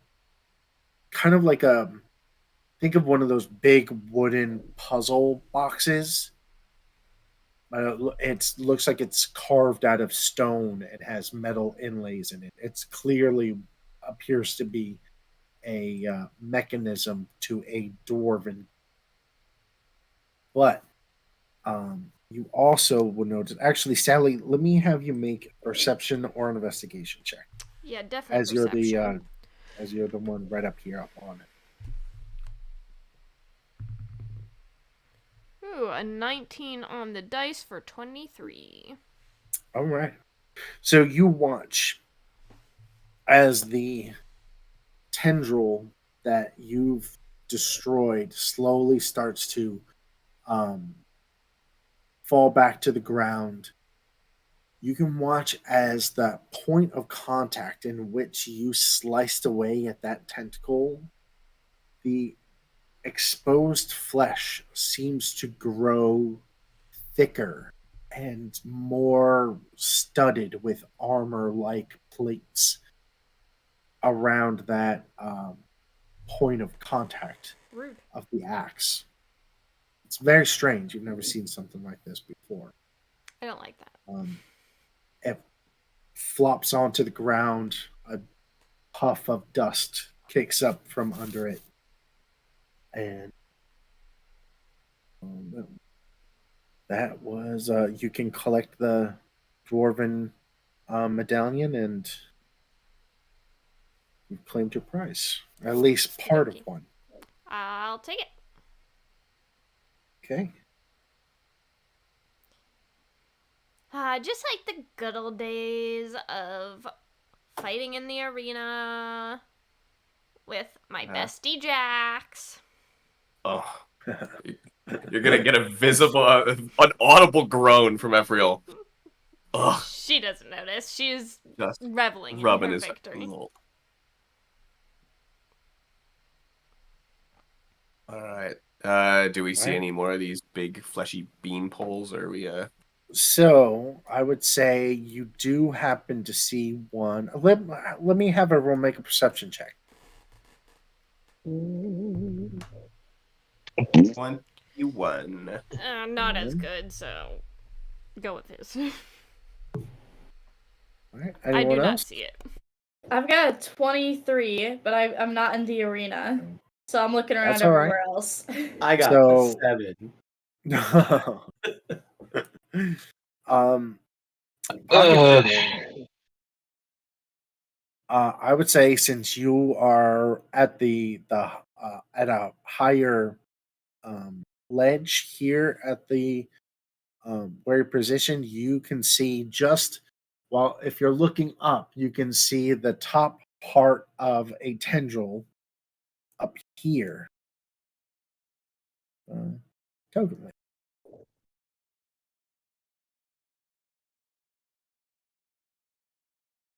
kind of like a think of one of those big wooden puzzle boxes. It looks like it's carved out of stone. It has metal inlays in it. It's clearly appears to be a mechanism to a dwarven. But you also will notice. Actually, Sally, let me have you make a perception or an investigation check, yeah, definitely as you're the perception. one right up here up on it. Ooh, a 19 on the dice for 23. All right. So you watch as the tendril that you've destroyed slowly starts to um, fall back to the ground. You can watch as the point of contact in which you sliced away at that tentacle, the exposed flesh seems to grow thicker and more studded with armor like plates around that point of contact Rude. of the axe. It's very strange. You've never seen something like this before. I don't like that. It flops onto the ground. A puff of dust kicks up from under it. And that was, you can collect the dwarven medallion, and you've claimed your prize. At least part of Okey-dokey. one. I'll take it. Okay. Just like the good old days of fighting in the arena with my bestie Jax. Oh, you're gonna get a visible, an audible groan from Ephriel. Ugh, She doesn't notice. She's just reveling in rubbing her his. victory. All right. Do we see Right. any more of these big fleshy bean poles, or are we? So I would say you do happen to see one. Let me have everyone make a perception check. 21. Not as good, so go with his. All right. I do Anyone not else? see it. I've got a 23, but I'm not in the arena. So I'm looking around That's all right. everywhere else. I got So- 7. Pocket Fiddle, I would say since you are at the at a higher ledge here at the where you're positioned, you can see just if you're looking up, you can see the top part of a tendril up here. Token.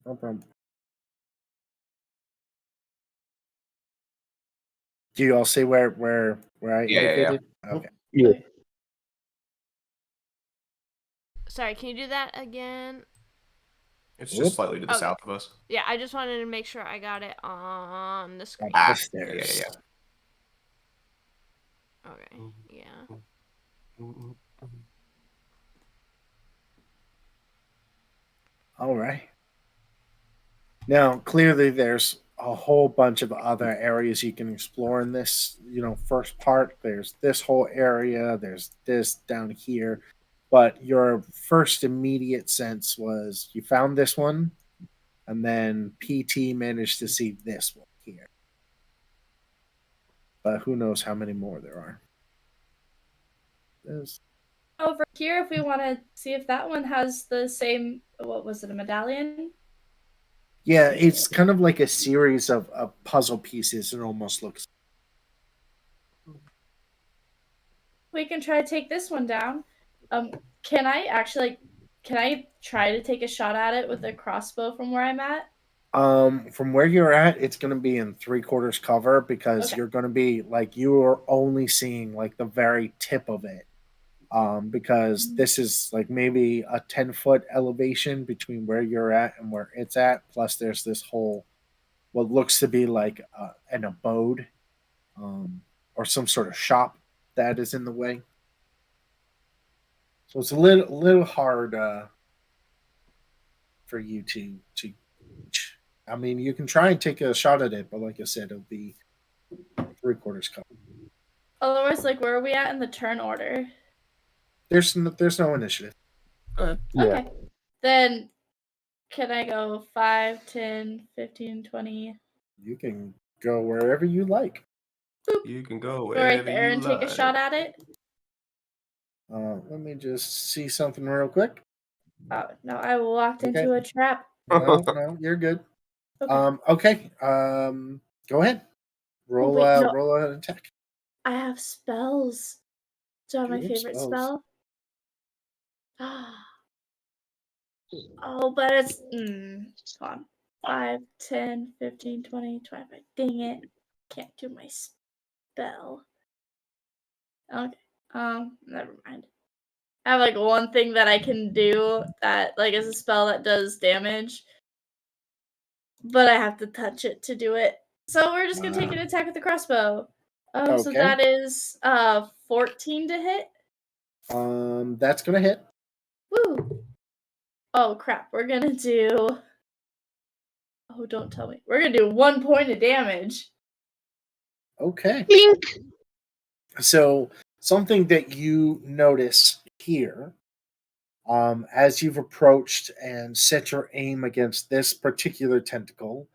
No problem. Do you all see where I Yeah. indicated? Okay. Yeah. Sorry, can you do that again? It's Whoop. just slightly to the Okay. south of us. Yeah, I just wanted to make sure I got it on the screen. Up the Ah, stairs. yeah. Okay. Yeah. All right. Now, clearly, there's a whole bunch of other areas you can explore in this, first part. There's this whole area. There's this down here. But your first immediate sense was you found this one, and then PT managed to see this one here. But who knows how many more there are. There's Over here, if we want to see if that one has the same, what was it, a medallion? Yeah, it's kind of like a series of puzzle pieces. It almost looks. We can try to take this one down. Can I actually, can I try to take a shot at it with a crossbow from where I'm at? From where you're at, it's going to be in 3/4 cover because Okay. you're going to be like you are only seeing like the very tip of it. Because this is like maybe a 10-foot elevation between where you're at and where it's at. Plus, there's this whole what looks to be like an abode, or some sort of shop that is in the way. So it's a little hard for you to. I mean, you can try and take a shot at it, but like I said, it'll be 3/4 cover. Otherwise, like, where are we at in the turn order? There's no initiative. Yeah. Okay. Then, can I go 5, 10, 15, 20? You can go wherever you like. You can go Go right wherever there you and take a like. shot at it? Let me just see something real quick. Oh, no, I walked Okay. into a trap. No, you're good. Okay. Okay. Go ahead. Oh, Roll wait, no. roll an attack. I have spells. Do I have You my have favorite spells. spell? Oh, but it's. Come on. 5, 10, 15, 20, 25. Dang it. Can't do my spell. Okay. Never mind. I have like one thing that I can do that like is a spell that does damage, but I have to touch it to do it. So we're just gonna take an attack with the crossbow. So Okay. that is 14 to hit. That's gonna hit. Woo! Oh crap, we're gonna do. Oh, don't tell me. We're gonna do 1 point of damage. Okay. Blink. So something that you notice here, as you've approached and set your aim against this particular tentacle,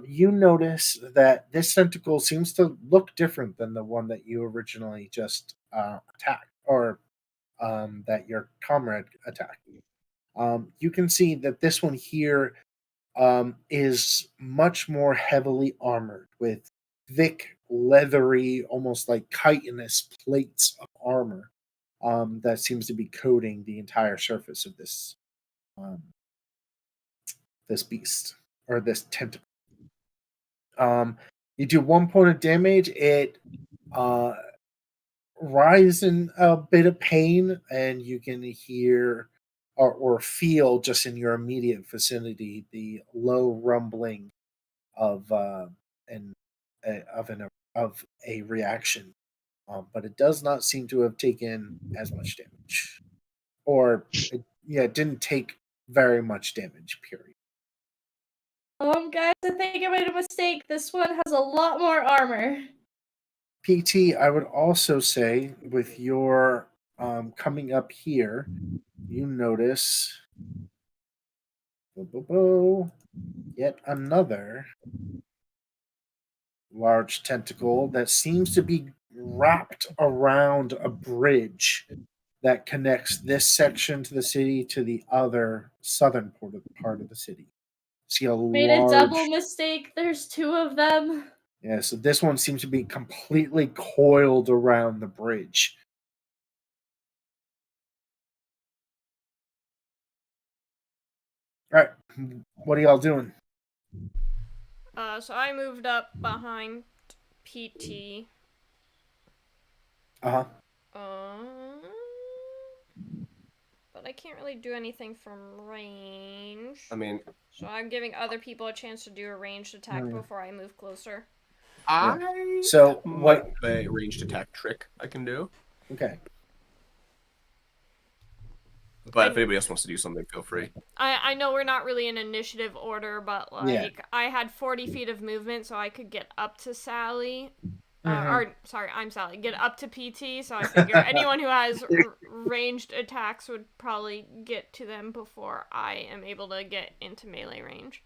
you notice that this tentacle seems to look different than the one that you originally just attacked, or that your comrade attacked. You can see that this one here is much more heavily armored with thick, leathery, almost like chitinous plates of armor that seems to be coating the entire surface of um, this beast or this tentacle. You do 1 point of damage. It uh, rise in a bit of pain, and you can hear or feel just in your immediate vicinity the low rumbling of an of a reaction, but it does not seem to have taken as much damage, or it didn't take very much damage. Period. Guys, I think I made a mistake. This one has a lot more armor. PT, I would also say with your coming up here, you notice yet another large tentacle that seems to be wrapped around a bridge that connects this section to the city to the other southern part of the city. See a Made a double large. mistake. There's 2 of them. Yeah, so this one seems to be completely coiled around the bridge. All right, what are y'all doing? So I moved up behind PT. Uh huh. But I can't really do anything from range. I mean, So I'm giving other people a chance to do a ranged attack before I move closer. I So might what? have a ranged attack trick I can do. Okay. But if anybody else wants to do something, feel free. I know we're not really in initiative order, but Yeah. I had 40 feet of movement, so I could get up to Sally. Mhm. Or sorry, I'm Sally. Get up to PT, so I figure anyone who has ranged attacks would probably get to them before I am able to get into melee range.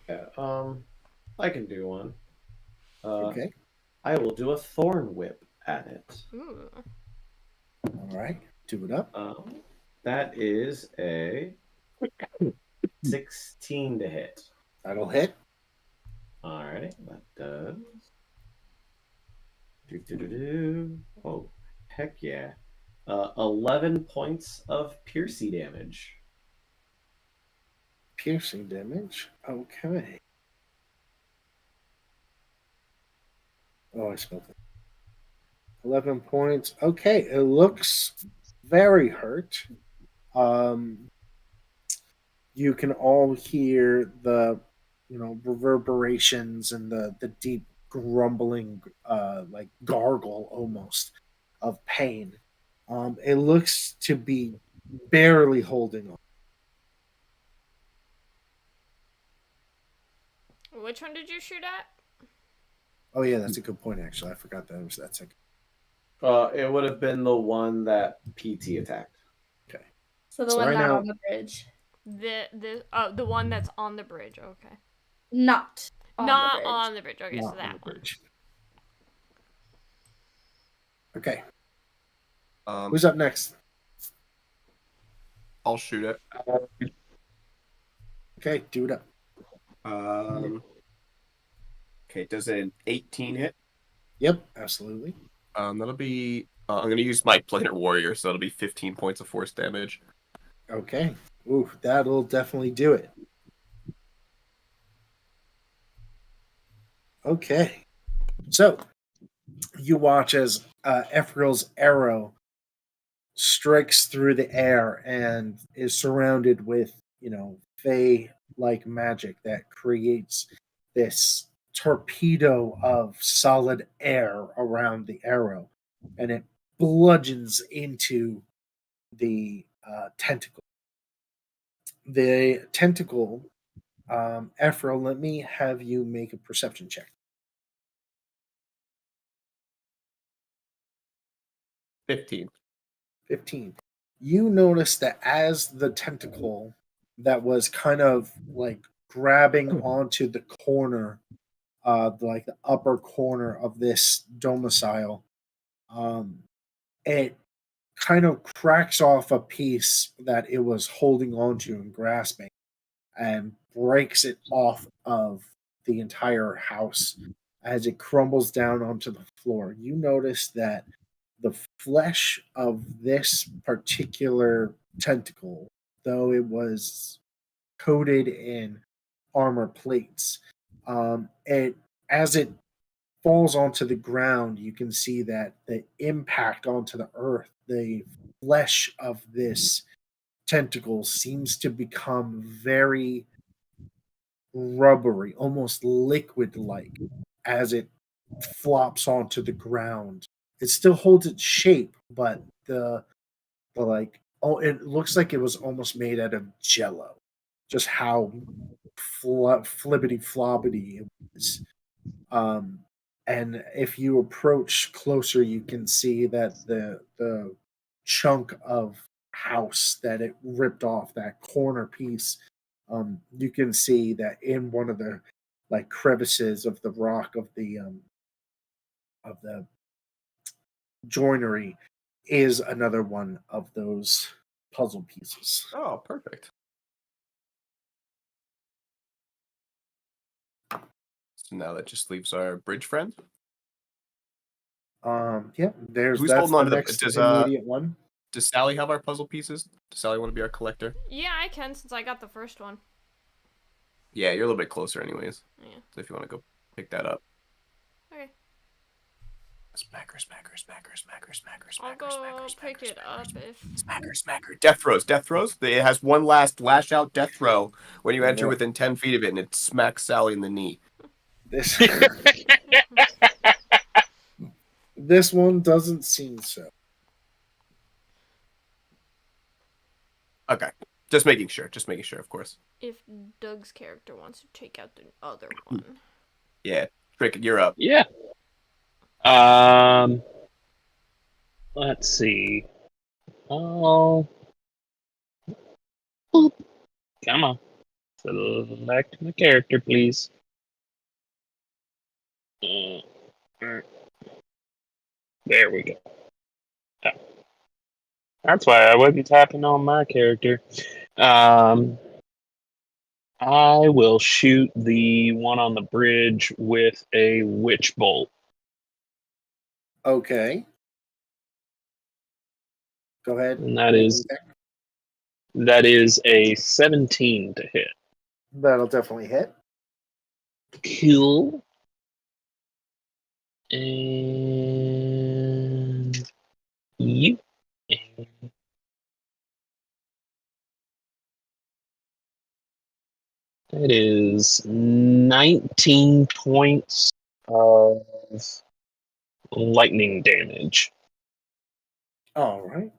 Yeah, I can do one. Okay. I will do a thorn whip at it. Ooh. All right. Do it up. That is a 16 to hit. That'll hit. Alrighty, that does. Do. Oh, heck yeah. 11 points of piercy damage. Piercing damage. Okay. Oh, I spelled it. 11 points. Okay. It looks very hurt. You can all hear the, reverberations and the deep grumbling, like gargle almost of pain. It looks to be barely holding on. Which one did you shoot at? Oh yeah, that's a good point. Actually, I forgot that it was that second. It would have been the one that PT attacked. Okay. So the So one right not now- on the bridge. The one that's on the bridge. Okay. Not on Not the bridge. on the bridge. Okay, Not so on that the one. bridge. Okay. Um, Who's up next? I'll shoot it. Okay, do it up. Okay, does an 18 hit? Yep, absolutely. That'll be. I'm gonna use my planar warrior, so that'll be 15 points of force damage. Okay. Ooh, that'll definitely do it. Okay. So you watch as Ephrail's arrow strikes through the air and is surrounded with, fey like magic that creates this torpedo of solid air around the arrow. And it bludgeons into the tentacle. The tentacle, Ephrail, let me have you make a perception check. 15. 15. You notice that as the tentacle that was kind of like grabbing onto the corner, like the upper corner of this domicile, it kind of cracks off a piece that it was holding onto and grasping and breaks it off of the entire house as it crumbles down onto the floor. You notice that the flesh of this particular tentacle, though it was coated in armor plates, it as it falls onto the ground, you can see that the impact onto the earth, the flesh of this tentacle seems to become very rubbery, almost liquid like, as it flops onto the ground. It still holds its shape, but it looks like it was almost made out of jello. Just how flibbity flobbity it was. And if you approach closer, you can see that the chunk of house that it ripped off, that corner piece, you can see that in one of the like crevices of the rock of the joinery is another one of those puzzle pieces. Oh, perfect. So now that just leaves our bridge friend. Yeah, Who's that's holding on the to next immediate one. Does Sally have our puzzle pieces? Does Sally want to be our collector? Yeah, I can since I got the first one. Yeah, you're a little bit closer anyways. Yeah. So if you want to go pick that up. Okay. Smacker, smacker, smacker, smacker, smacker, I'll smacker, go smacker, pick smacker, it up if. smacker, smacker. Death throws, death throws. It has one last lash out death throw when you enter Yeah. within 10 feet of it, and it smacks Sally in the knee. This this one doesn't seem so. Okay. Just making sure. Just making sure, of course. If Doug's character wants to take out the other one. Yeah. Cricket, you're up. Yeah. Let's see. Oh. Boop. Come on. Select my character, please. There we go. Oh. That's why I wasn't tapping on my character. I will shoot the one on the bridge with a witch bolt. Okay. Go ahead. And that is a 17 to hit. That'll definitely hit. Cool. And you. That is 19 points of lightning damage. All right.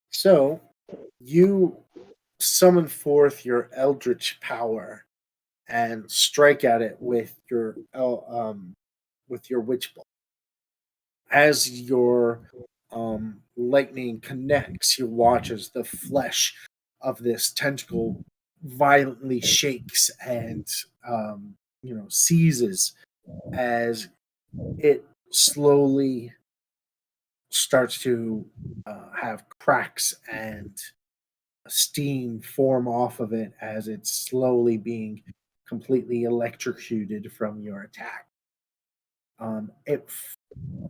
So you summon forth your eldritch power and strike at it with your witch bolt. As your lightning connects, you watch as the flesh of this tentacle violently shakes and seizes as it slowly starts to have cracks and steam form off of it as it's slowly being completely electrocuted from your attack. It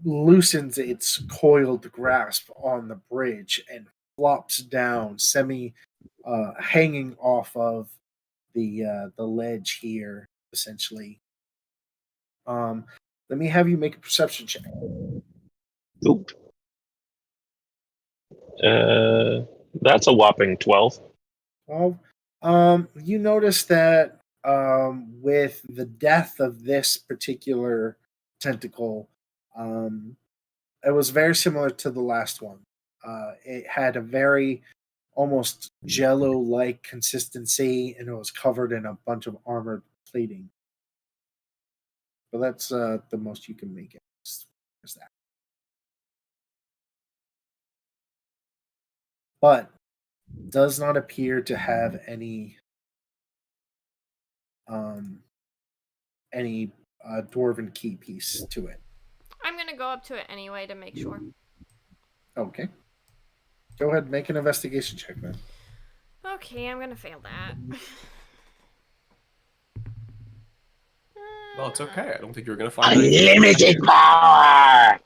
loosens its coiled grasp on the bridge and flops down, hanging off of the ledge here, essentially. Let me have you make a perception check. Oop. That's a whopping 12. Well, you notice that with the death of this particular tentacle, it was very similar to the last one. It had a very almost jello-like consistency, and it was covered in a bunch of armored plating. But that's the most you can make it. Is that? But does not appear to have any dwarven key piece to it. I'm gonna go up to it anyway to make sure. Okay. Go ahead and make an investigation check then. Okay, I'm gonna fail that. Well, it's okay. I don't think you're going to find anything. Unlimited power!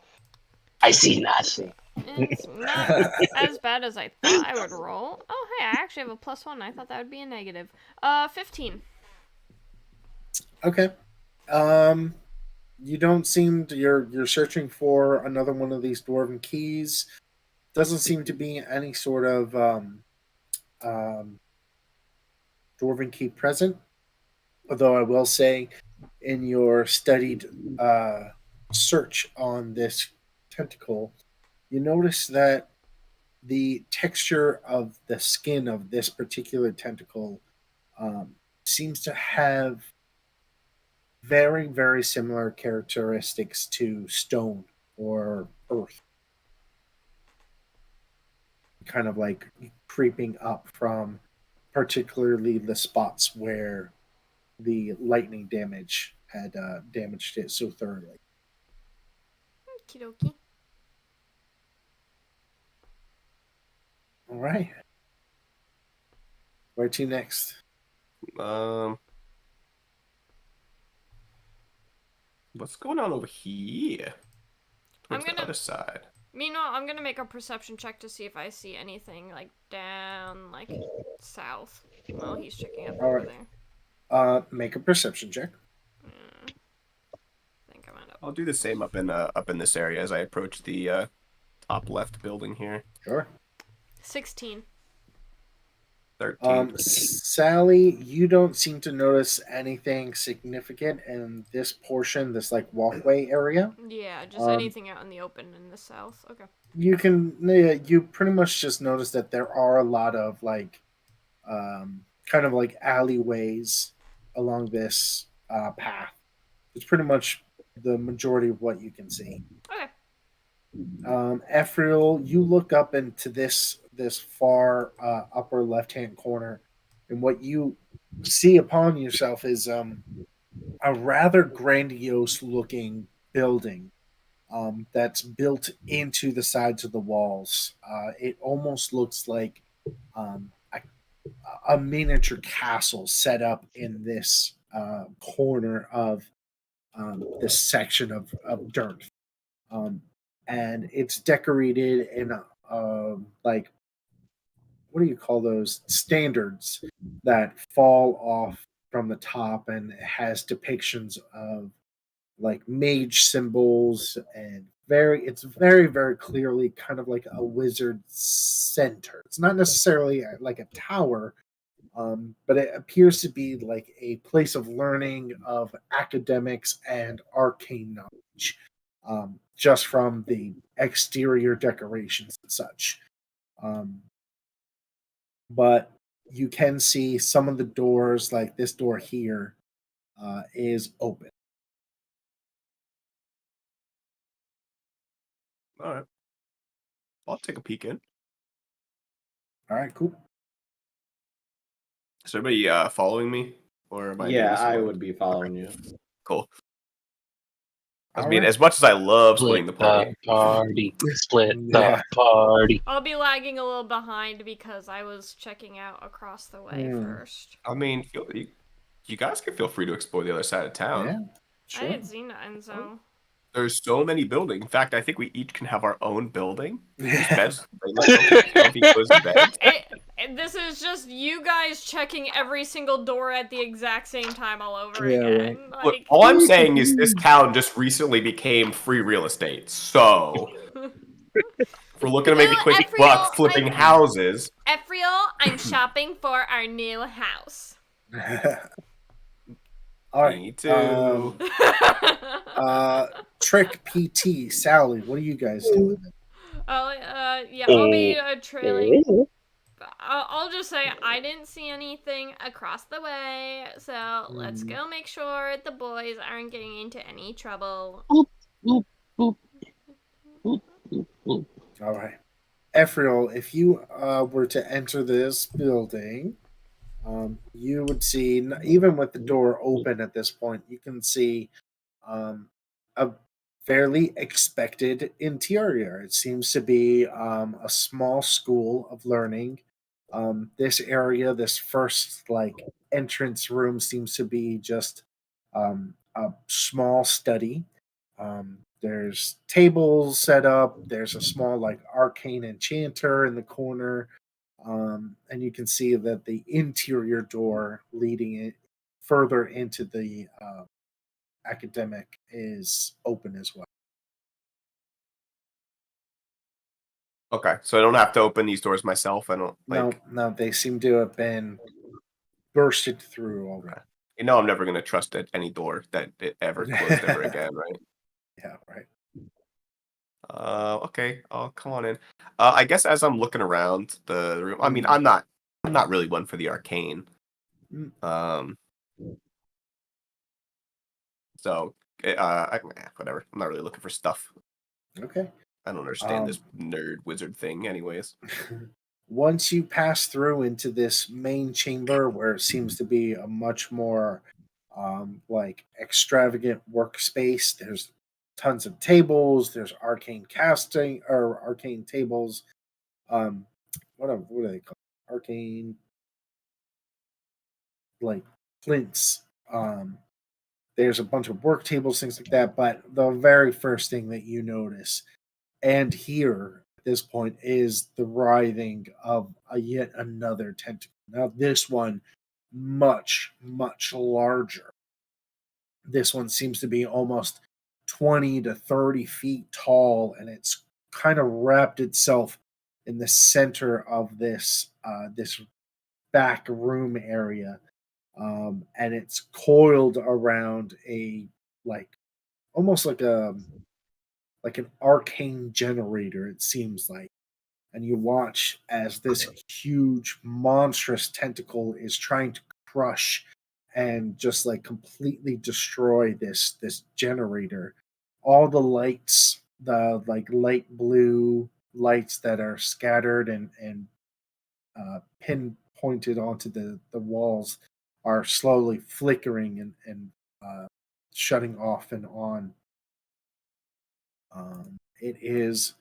I see nothing. It's not as bad as I thought I would roll. Oh, hey, I actually have a +1. I thought that would be a negative. 15. Okay. You don't seem to, you're searching for another one of these dwarven keys. Doesn't seem to be any sort of dwarven key present. Although I will say, in your studied search on this tentacle, you notice that the texture of the skin of this particular tentacle seems to have very, very similar characteristics to stone or earth. Kind of like creeping up from particularly the spots where the lightning damage had damaged it so thoroughly. Okie dokie. All right. Where to next? What's going on over here? Towards I'm the other side. Meanwhile, I'm gonna make a perception check to see if I see anything like down, like south. While he's checking up over there. Make a perception check. I think I'm at I'll do the same up in this area as I approach the top left building here. Sure. 16. 13. Sally, you don't seem to notice anything significant in this portion, this like walkway area. Yeah, just Um, anything out in the open in the south. Okay. you pretty much just notice that there are a lot of like kind of like alleyways along this path. It's pretty much the majority of what you can see. Okay. Ephriel, you look up into this far upper left hand corner, and what you see upon yourself is a rather grandiose looking building that's built into the sides of the walls. It almost looks like a miniature castle set up in this corner of this section of dirt. Um, and it's decorated in like, what do you call those standards that fall off from the top, and it has depictions of like mage symbols, and it's very clearly kind of like a wizard center. It's not necessarily like a tower, but it appears to be like a place of learning of academics and arcane knowledge, just from the exterior decorations and such. Um, but you can see some of the doors, like this door here, is open. All right. I'll take a peek in. All right, cool. Is everybody following me? Or am I doing Yeah, this I alone? would be following you. Cool. I All mean, right. as much as I love Split splitting the party, party. Split Yeah. the party. I'll be lagging a little behind because I was checking out across the way Hmm. first. I mean, you guys can feel free to explore the other side of town. Yeah, I sure. didn't see nothing, so. There's so many buildings. In fact, I think we each can have our own building. These Yeah. beds, they look comfy, cozy beds. This is just you guys checking every single door at the exact same time all over Yeah, again. right. Look, Like, all I'm saying is this town just recently became free real estate. So, if we're looking to make a quick buck flipping houses, Ephriel, I'm shopping for our new house. All right. me too. Trick PT, Sally, what are you guys doing? I'll be trailing. I'll just say I didn't see anything across the way, so let's go make sure the boys aren't getting into any trouble. Boop, boop, boop, boop, boop. All right. Ephriel, if you were to enter this building, you would see, even with the door open at this point, you can see a fairly expected interior. It seems to be a small school of learning. This area, this first like entrance room, seems to be just a small study. There's tables set up. There's a small like arcane enchanter in the corner, and you can see that the interior door leading it further into the academic is open as well. Okay, so I don't have to open these doors myself. I don't like. No, they seem to have been bursted through already. You know, I'm never gonna trust any door that it ever closed ever again, right? Yeah, right. Okay, I'll come on in. I guess as I'm looking around the room, I mean, I'm not really one for the arcane. Mm. So, whatever. I'm not really looking for stuff. Okay. I don't understand this nerd wizard thing, anyways. Once you pass through into this main chamber, where it seems to be a much more like extravagant workspace, there's tons of tables. There's arcane casting or arcane tables. What are they called? Arcane like plinths. There's a bunch of work tables, things like that. But the very first thing that you notice and hear at this point is the writhing of yet another tentacle. Now, this one much larger. This one seems to be almost 20 to 30 feet tall, and it's kind of wrapped itself in the center of this back room area, and it's coiled around a like almost like an arcane generator. It seems like, and you watch as this huge monstrous tentacle is trying to crush and just like completely destroy this generator. All the lights, the like light blue lights that are scattered and pinpointed onto the walls, are slowly flickering and shutting off and on. It is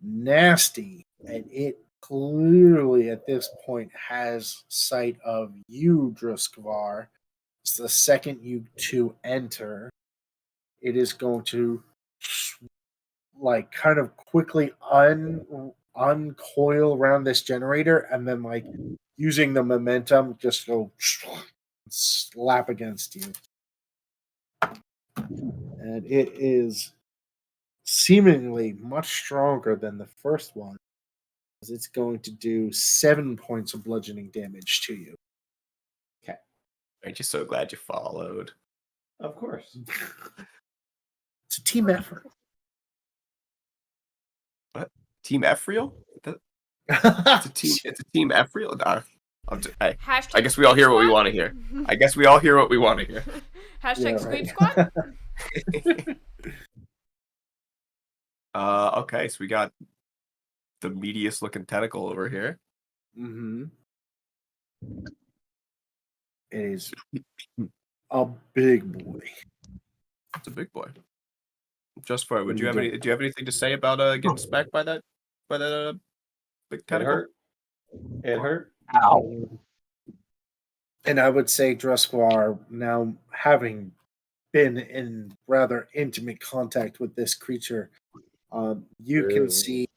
nasty, and it clearly at this point has sight of you, Druskvar. It's the second you two enter, it is going to like kind of quickly uncoil around this generator, and then like using the momentum just go slap against you. And it is seemingly much stronger than the first one, as it's going to do 7 points of bludgeoning damage to you. Okay. Aren't you so glad you followed? Of course. It's a team effort. What? Team Ephriel? It's a team. It's a team Ephriel. Hey, Hashtag I guess we all hear what we Squad? want to hear. I guess we all hear what we want to hear. Hashtag Yeah, right. Squeep Squad? Okay, so we got the meatiest looking tentacle over here. Mm-hmm. It is a big boy. It's a big boy. Just for do you have Indeed. any? Do you have anything to say about getting smacked by that big It tentacle? hurt. It hurt. Ow. And I would say Drusquar, now having been in rather intimate contact with this creature, you can see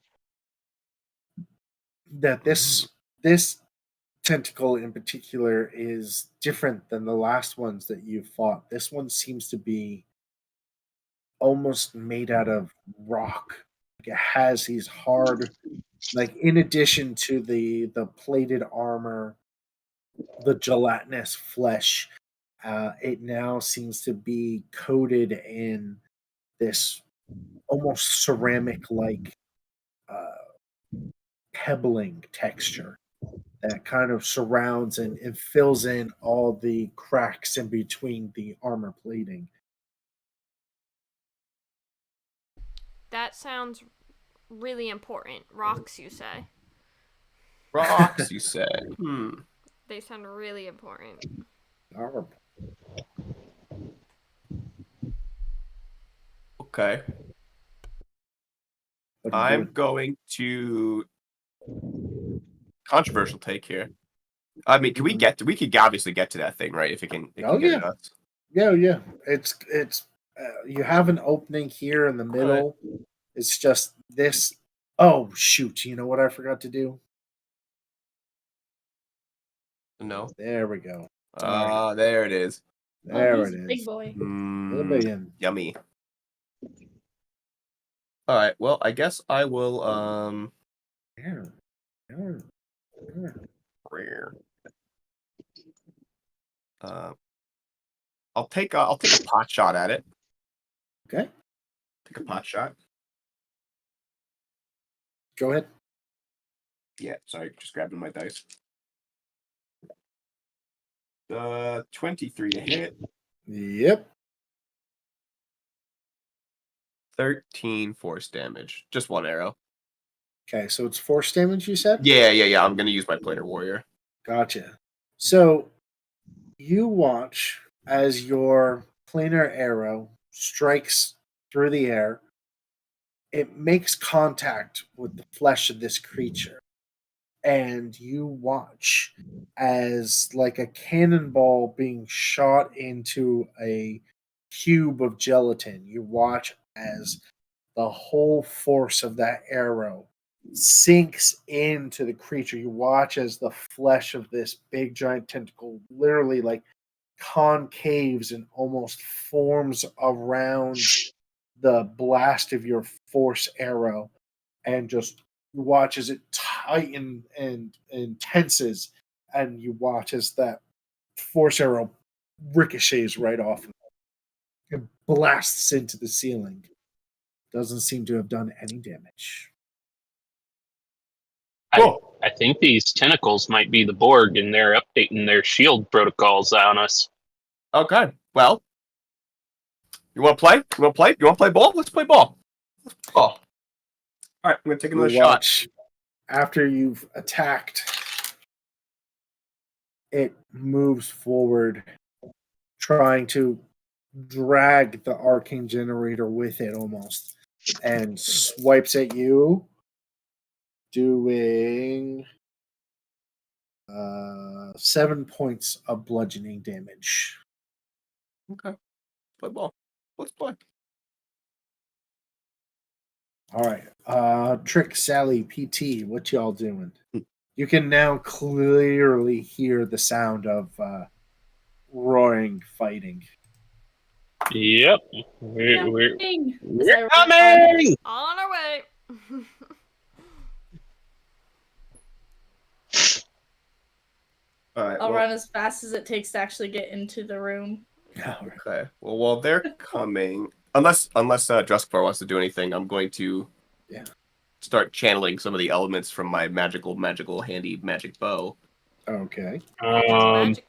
that this tentacle in particular is different than the last ones that you fought. This one seems to be almost made out of rock. Like it has these hard, like in addition to the plated armor, the gelatinous flesh, it now seems to be coated in this almost ceramic like pebbling texture that kind of surrounds and fills in all the cracks in between the armor plating. That sounds really important. Rocks, you say? Rocks, you say? They sound really important. Armor. Okay. What are you I'm doing? going to controversial take here. I mean, can we get to? We could obviously get to that thing, right? If it can, Oh, get yeah. it us. Yeah. It's you have an opening here in the middle. It's just this. Oh shoot! You know what I forgot to do? No. There we go. All right. There it is. There he's it a is. big boy. The big one. Yummy. All right. Well, I guess I will. There. Rare. I'll take a pot shot at it. Okay. Take a pot shot. Go ahead. Yeah. Sorry, just grabbing my dice. 23 to hit. Yep. 13 force damage. Just one arrow. Okay, so it's force damage, you said? Yeah. I'm gonna use my planar warrior. Gotcha. So you watch as your planar arrow strikes through the air. It makes contact with the flesh of this creature. And you watch as like a cannonball being shot into a cube of gelatin. You watch as the whole force of that arrow sinks into the creature. You watch as the flesh of this big giant tentacle literally like concaves and almost forms around the blast of your force arrow, and just watch as it tighten and tenses and you watch as that force arrow ricochets right off and blasts into the ceiling. Doesn't seem to have done any damage. I think these tentacles might be the Borg, and they're updating their shield protocols on us. Okay. Well, you want to play? You want to play? You want to play ball? Let's play ball. All right. I'm gonna take another shot. Watch after you've attacked. It moves forward, trying to drag the arcane generator with it almost, and swipes at you, doing 7 points of bludgeoning damage. Okay. Play ball. Let's play. All right. Trick, Sally, PT, what y'all doing? You can now clearly hear the sound of roaring fighting. Yep. We're Ding! coming! On our way. All right. I'll run as fast as it takes to actually get into the room. Okay. Well, while they're coming, unless Druskvar wants to do anything, I'm going to start channeling some of the elements from my magical handy magic bow. Okay. Magic.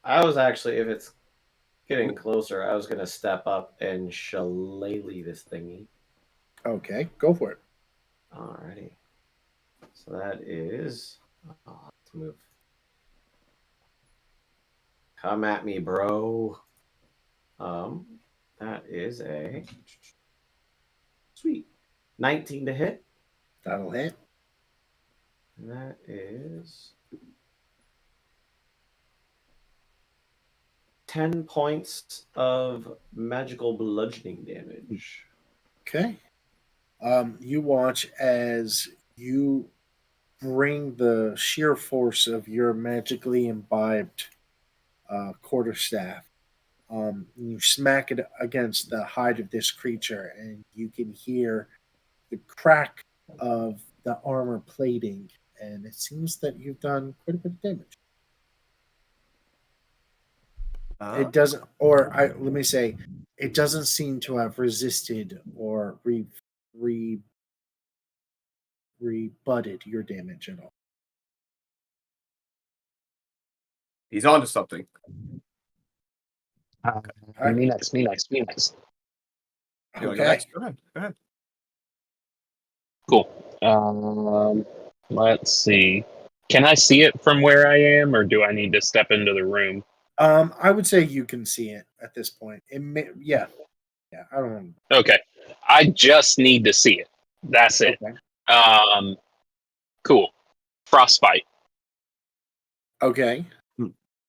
I was actually, if it's getting closer, I was going to step up and shillelagh this thingy. Okay, go for it. Alrighty. So that is... let's move. Come at me, bro. That is a... Sweet. 19 to hit. That'll hit. And that is... 10 points of magical bludgeoning damage. Okay. You watch as you bring the sheer force of your magically imbibed quarterstaff. You smack it against the hide of this creature, and you can hear the crack of the armor plating, and it seems that you've done quite a bit of damage. It doesn't, let me say, it doesn't seem to have resisted or rebutted your damage at all. He's onto something. Me next. Go Okay. ahead. Cool. Let's see. Can I see it from where I am, or do I need to step into the room? I would say you can see it at this point. Yeah. I don't know. Okay. I just need to see it. That's it. Okay. Cool. Frostbite. Okay.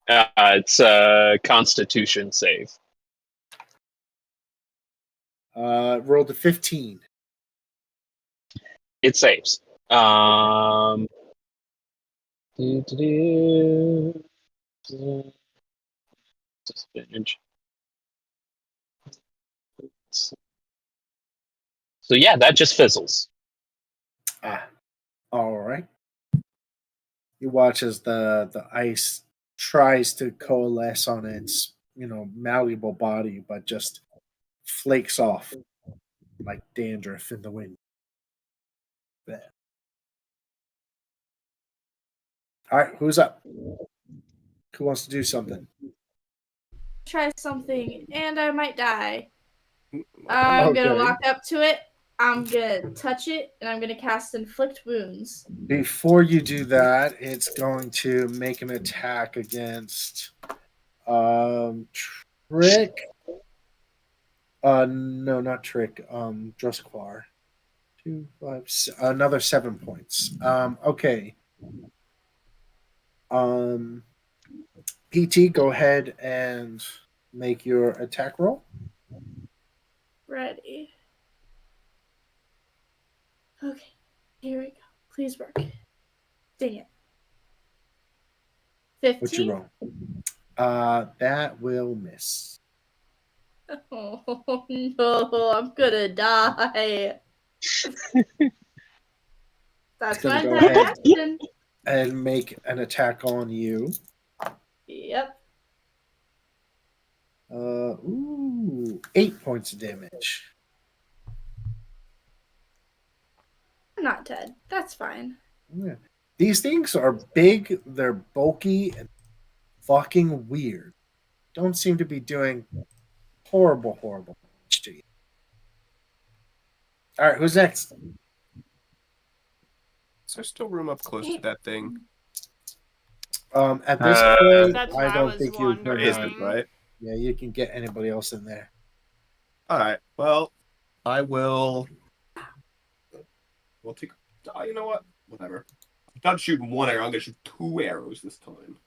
It's a Constitution save. Rolled a 15. It saves. Disadvantage. So yeah, that just fizzles. All right. You watch as the ice tries to coalesce on its malleable body, but just flakes off like dandruff in the wind. There. All right, who's up? Who wants to do something? Try something, and I might die. I'm gonna walk up to it. I'm gonna touch it, and I'm gonna cast Inflict Wounds. Before you do that, it's going to make an attack against Trick. No, not Trick. Druskvar. 2, 5, another 7 points. Okay. PT, go ahead and make your attack roll. Ready. Okay, here we go. Please work. Dang it. 15. What's your roll? That will miss. Oh no, I'm gonna die. That's my Go attack ahead. action. and make an attack on you. Yep. 8 points of damage. I'm not dead. That's fine. Yeah. These things are big, they're bulky, and fucking weird. Don't seem to be doing horrible damage to you. All right, who's next? Is there still room up close to that thing? At this Uh, point, That's I what I don't was think you can. There isn't, right? Yeah, you can get anybody else in there. All right. Well, I will. We'll take. You know what? Whatever. I'm done shooting one arrow. I'm gonna shoot 2 arrows this time.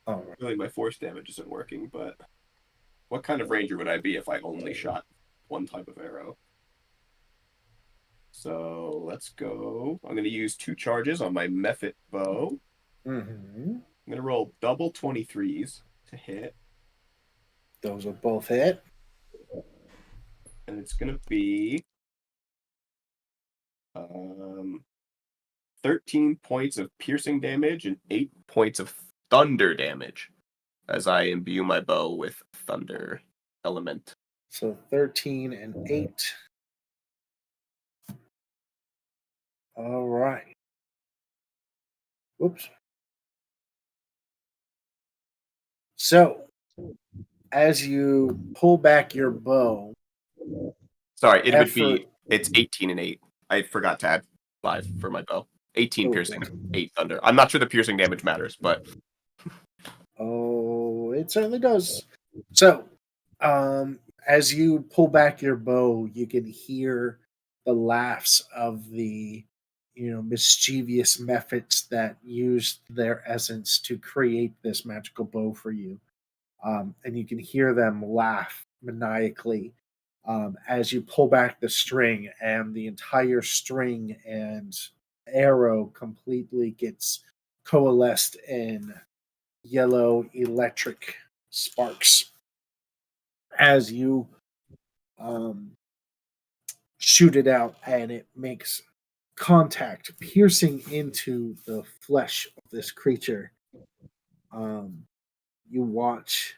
All right. Really, my force damage isn't working, but what kind of ranger would I be if I only shot one type of arrow? So let's go. I'm gonna use 2 charges on my Mephit bow. Mm-hmm. I'm gonna roll double 23s to hit, Those will both hit. and it's gonna be 13 points of piercing damage and 8 points of thunder damage as I imbue my bow with thunder element. So 13 and 8. All right. Whoops. So, as you pull back your bow, Sorry, it would be. It's 18 and 8. I forgot to add 5 for my bow. 18 Oh, piercing, okay. 8 thunder. I'm not sure the piercing damage matters, but Oh, it certainly does. So, as you pull back your bow, you can hear the laughs of the, mischievous methods that used their essence to create this magical bow for you. And you can hear them laugh maniacally as you pull back the string, and the entire string and arrow completely gets coalesced in yellow electric sparks as you shoot it out, and it makes contact, piercing into the flesh of this creature. You watch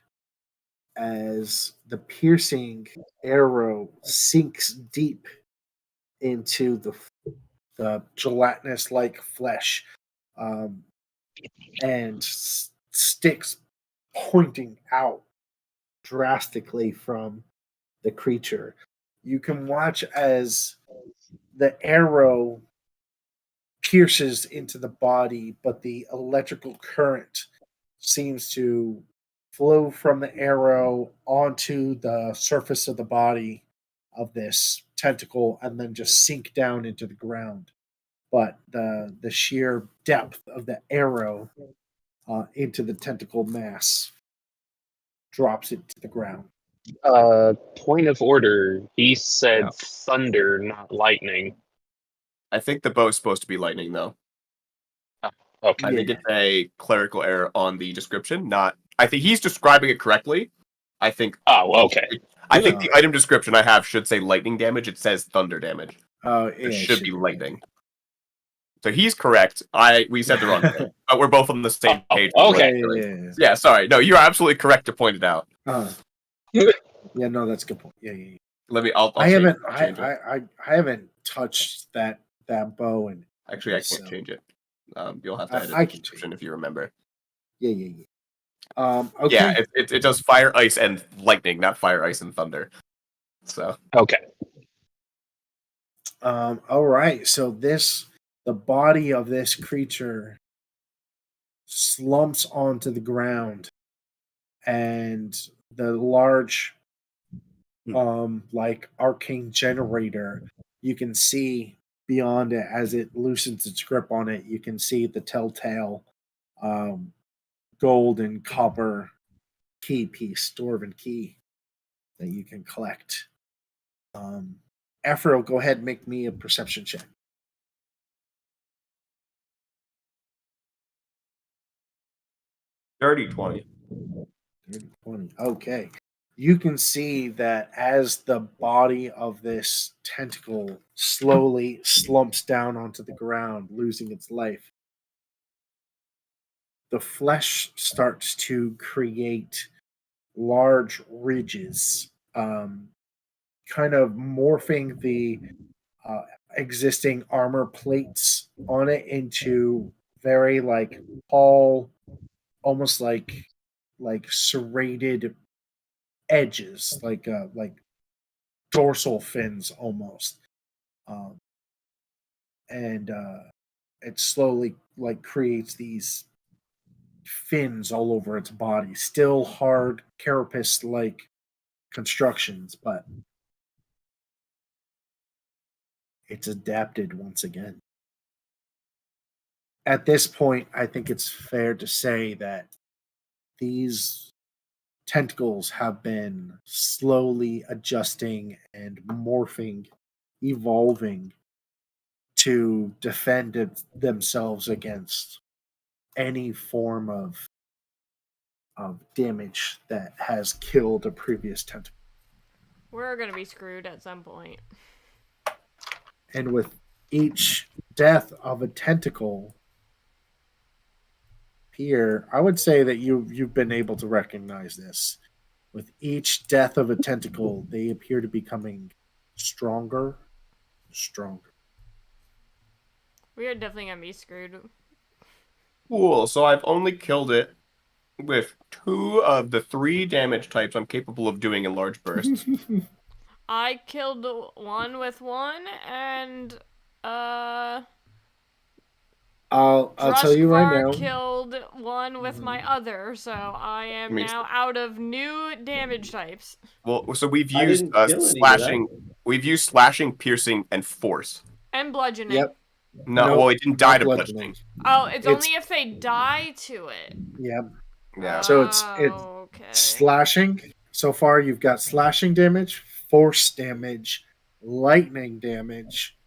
as the piercing arrow sinks deep into the gelatinous like flesh, and sticks pointing out drastically from the creature. You can watch as the arrow pierces into the body, but the electrical current seems to flow from the arrow onto the surface of the body of this tentacle and then just sink down into the ground. But the sheer depth of the arrow into the tentacle mass drops it to the ground. Point of order. He said Yeah. thunder, not lightning. I think the bow is supposed to be lightning, though. Okay. I think it's a clerical error on the description. Not. I think he's describing it correctly. I think. Oh, okay. I think the item description I have should say lightning damage. It says thunder damage. It should be lightning. So he's correct. We said the wrong thing, but we're both on the same page. Okay. Yeah, sorry. No, you're absolutely correct to point it out. Yeah, no, that's a good point. Yeah. Let me. I haven't. change it. I haven't touched that bow, and Actually, I can't change it. You'll have to edit I the description if you remember. Yeah. Okay. Yeah, it does fire, ice, and lightning, not fire, ice, and thunder. So okay. All right. So the body of this creature slumps onto the ground, and the large, like arcane generator, you can see beyond it as it loosens its grip on it. You can see the telltale gold and copper key piece, dwarven key, that you can collect. Afro, go ahead and make me a perception check. dirty 20. 20. Okay. You can see that as the body of this tentacle slowly slumps down onto the ground, losing its life, the flesh starts to create large ridges, kind of morphing the uh, existing armor plates on it into very like tall, almost like serrated edges, like dorsal fins almost, um, and it slowly like creates these fins all over its body. Still hard carapace like constructions, but it's adapted once again. At this point, I think it's fair to say that these tentacles have been slowly adjusting and morphing, evolving to defend themselves against any form of damage that has killed a previous tentacle. We're gonna be screwed at some point. And with each death of a tentacle here, I would say that you've been able to recognize this. With each death of a tentacle, they appear to be becoming stronger, stronger. We are definitely gonna be screwed. Cool. So I've only killed it with 2 of the 3 damage types I'm capable of doing in large bursts. I killed one with one, and I'll tell you right Drushkvar now. killed one with my other, so I am now out of new damage types. Well, so we've I used didn't kill any, slashing. did We've used slashing, piercing, and force. And bludgeoning. Yep. No, Nope, well, it didn't die not to bludgeoning. bludgeoning. Oh, it's It's- only if they die to it. Yep. Yeah. So it's Okay. slashing. So far, you've got slashing damage, force damage, lightning damage,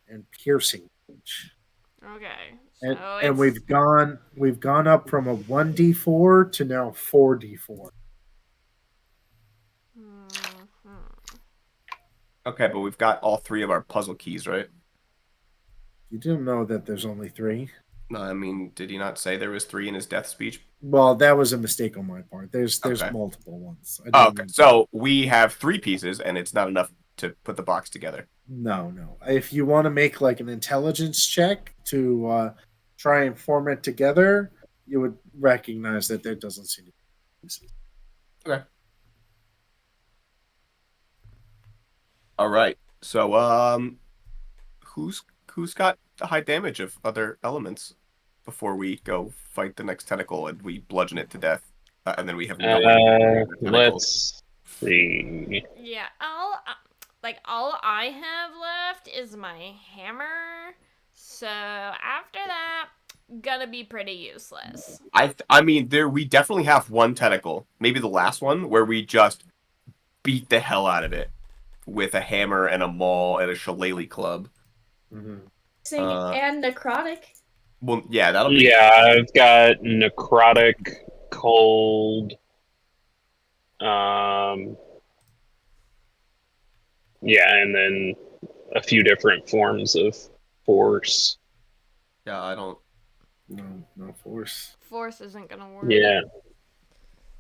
and piercing damage. Okay. And, So and it's... we've gone up from a 1d4 to now 4d4. Mhm. Okay, but we've got all 3 of our puzzle keys, right? You didn't know that there's only 3. No, I mean, did he not say there was 3 in his death speech? Well, that was a mistake on my part. There's Okay. multiple ones. Oh, okay. So we have 3 pieces, and it's not enough to put the box together. No. If you want to make like an intelligence check to try and form it together, you would recognize that there doesn't seem to be pieces. Okay. All right. So, who's got the high damage of other elements before we go fight the next tentacle and we bludgeon it to death, and then we have no way. Let's see. Yeah, all I have left is my hammer. So after that, gonna be pretty useless. I mean, we definitely have one tentacle, maybe the last one, where we just beat the hell out of it with a hammer and a maul and a shillelagh club. Mm-hmm. And necrotic. Well, yeah, that'll be. Yeah, I've got necrotic, cold. Yeah, and then a few different forms of force. Yeah, I don't. No force. Force isn't gonna work.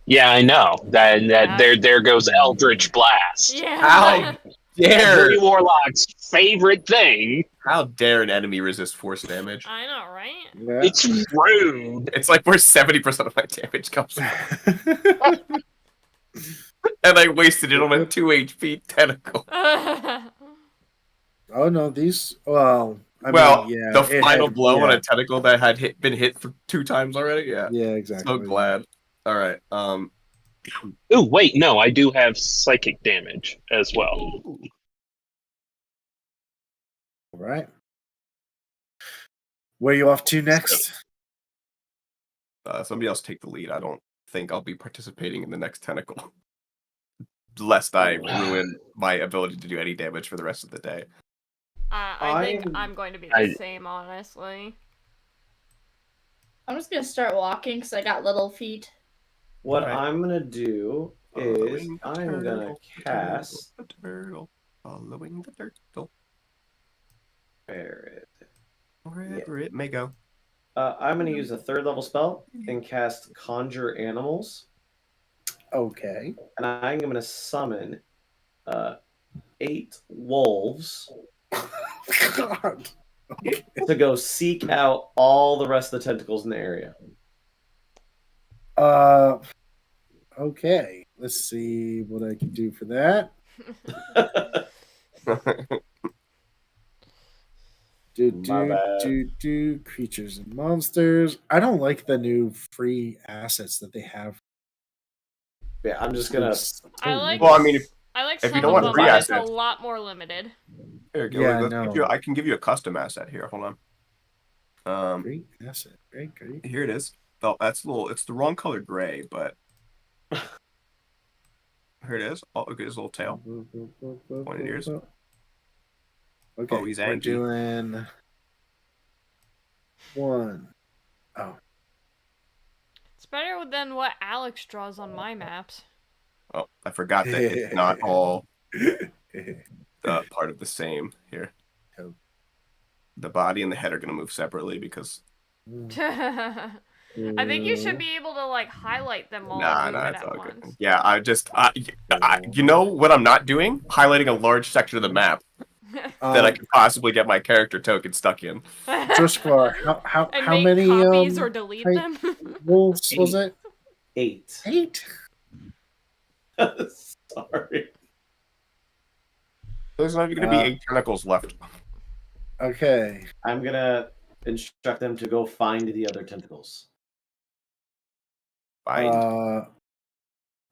Yeah, I know. That Yeah. there goes Eldritch Blast. Yeah. How dare Every warlock's favorite thing. How dare an enemy resist force damage? I know, right? Yeah. It's rude. It's like where 70% of my damage comes from. And I wasted it on a 2 HP tentacle. Oh no, these. Well, I Well, mean, yeah, the it final had- blow on yeah. a tentacle that had been hit for 2 times already. Yeah, Yeah, exactly. so glad. All right. Ooh, wait, no, I do have psychic damage as well. All right. Where you off to next? Somebody else take the lead. I don't think I'll be participating in the next tentacle, lest I ruin my ability to do any damage for the rest of the day. I think I'm going to be the same, honestly. I'm just gonna start walking because I got little feet. What Right. I'm gonna do is I'm gonna cast the turtle, following the turtle, where it wherever it may go. I'm going to use a 3rd level spell and cast Conjure Animals. Okay. And I'm going to summon 8 wolves God. Okay. to go seek out all the rest of the tentacles in the area. Okay. Let's see what I can do for that. My bad. Creatures and monsters. I don't like the new free assets that they have. Yeah, I'm just going to... I like. Well, I mean, I like if you some don't of want them, free but it's a assets- lot more limited. here, Yeah, let's no. give you, I can give you a custom asset here. Hold on. Great asset. Great. Here it is. Oh, that's a little. It's the wrong color gray, but here it is. Oh, look at his little tail. Pointed ears. Okay, Oh, he's we're angry. doing 1. Oh, It's better than what Alex draws on my maps. Oh, I forgot that it's not all part of the same here. Oh. The body and the head are going to move separately because I think you should be able to like highlight them all nah, and move it it's at all good. once. Yeah, you know what I'm not doing? Highlighting a large section of the map that I could possibly get my character token stuck in. Joshkvar, and how make many copies or delete type them. wolves was it? 8. 8. Sorry. There's not even going to be 8 tentacles left. Okay. I'm going to instruct them to go find the other tentacles. Fine. All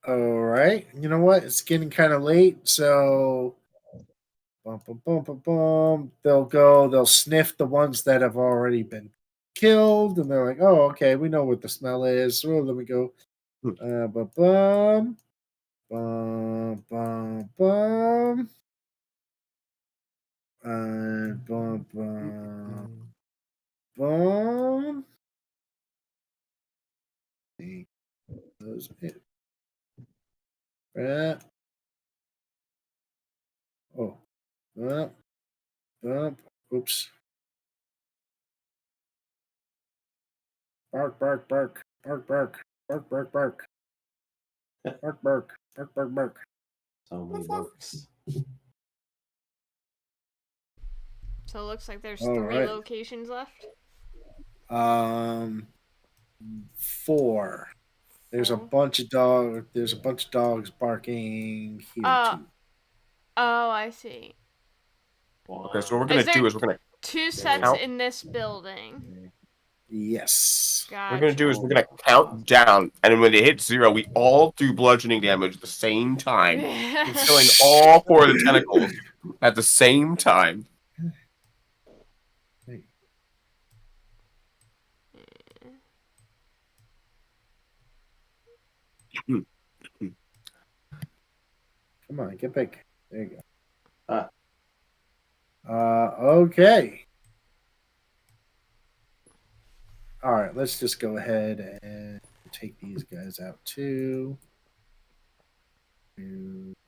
right. You know what? It's getting kind of late, so they'll sniff the ones that have already been killed, and they're like, "Oh, okay, we know what the smell is." So let me go. Bum bum bum bum. Bum bum. Those it. Oh. Oops. Bark, bark, bark, bark, bark, bark, bark, bark. Bark, bark, bark, bark, bark. So many books. So it looks like there's All 3 right. locations left. 4. There's a 4. bunch of dogs. There's a bunch of dogs barking here too. Oh, I see. Okay, so what we're going to do is we're going to 2 sets count. in this building. Yes. Gotcha. What we're going to do is we're going to count down, and when they hit 0, we all do bludgeoning damage at the same time, killing all 4 of the tentacles at the same time. Come on, get back. There you go. Okay. All right, let's just go ahead and take these guys out too.